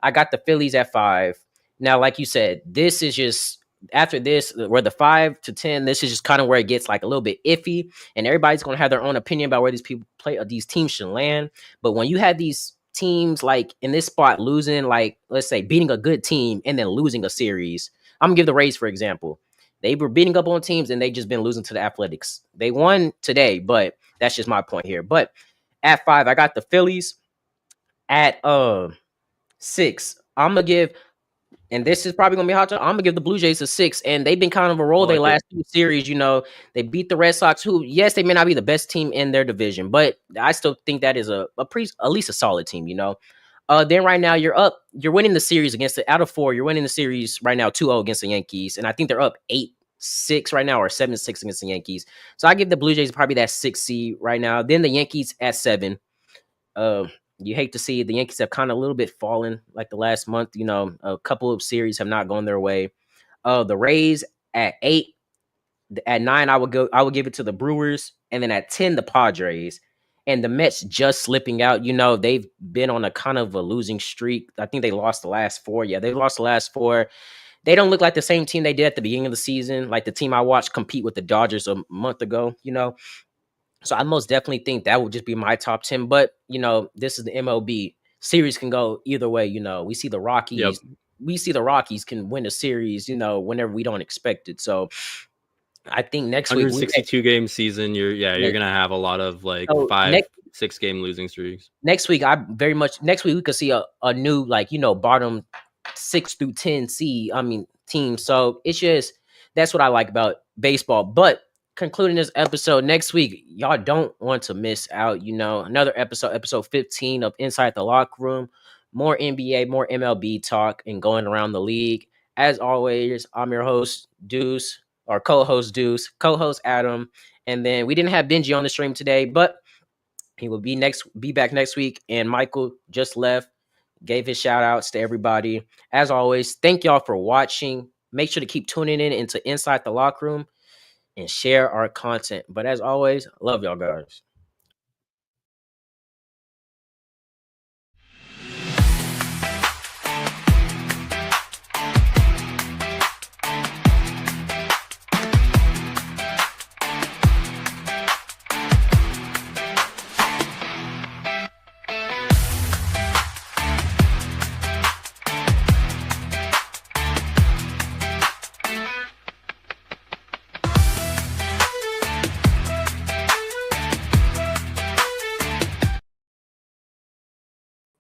I got the Phillies at 5. Now, like you said, this is just after this, where the 5 to 10, this is just kind of where it gets like a little bit iffy, and everybody's gonna have their own opinion about where these people play, these teams should land. But when you have these teams like in this spot losing, like let's say beating a good team and then losing a series, I'm gonna give the Rays for example. They were beating up on teams and they just been losing to the Athletics. They won today, but that's just my point here. But at 5, I got the Phillies. At 6, I'm gonna give, and this is probably gonna be hot. I'm gonna give the Blue Jays a 6, and they've been kind of a I roll. They like it. last 2 series, they beat the Red Sox, who yes, they may not be the best team in their division, but I still think that is at least a solid team. Then right now you're winning the series against out of 4, you're winning the series right now 2-0 against the Yankees, and I think they're up 8-6 right now or 7-6 against the Yankees. So I give the Blue Jays probably that 6 seed right now. Then the Yankees at 7. You hate to see the Yankees have kind of a little bit fallen like the last month. A couple of series have not gone their way. The Rays at 8. At 9, I would give it to the Brewers, and then at 10, the Padres. And the Mets just slipping out. They've been on a kind of a losing streak. I think they lost the last 4. Yeah, they've lost the last 4. They don't look like the same team they did at the beginning of the season, like the team I watched compete with the Dodgers a month ago. So I most definitely think that would just be my top 10. But, this is the MLB. Series can go either way. We see the Rockies. Yep. We see the Rockies can win a series, whenever we don't expect it. So I think next week 162 game season. You're gonna have a lot of like So 5-6 game losing streaks. next week next week we could see a new bottom 6 through 10 team. So it's just that's what I like about baseball. But concluding this episode, next week y'all don't want to miss out. Another episode 15 of Inside the Locker Room. More NBA, more MLB talk, and going around the league. As always, I'm your host Deuce, or co-host Deuce, co-host Adam, and then we didn't have Benji on the stream today, but he will be back next week. And Michael just left, gave his shout outs to everybody. As always, thank y'all for watching. Make sure to keep tuning in into Inside the Locker Room and share our content. But as always, love y'all guys.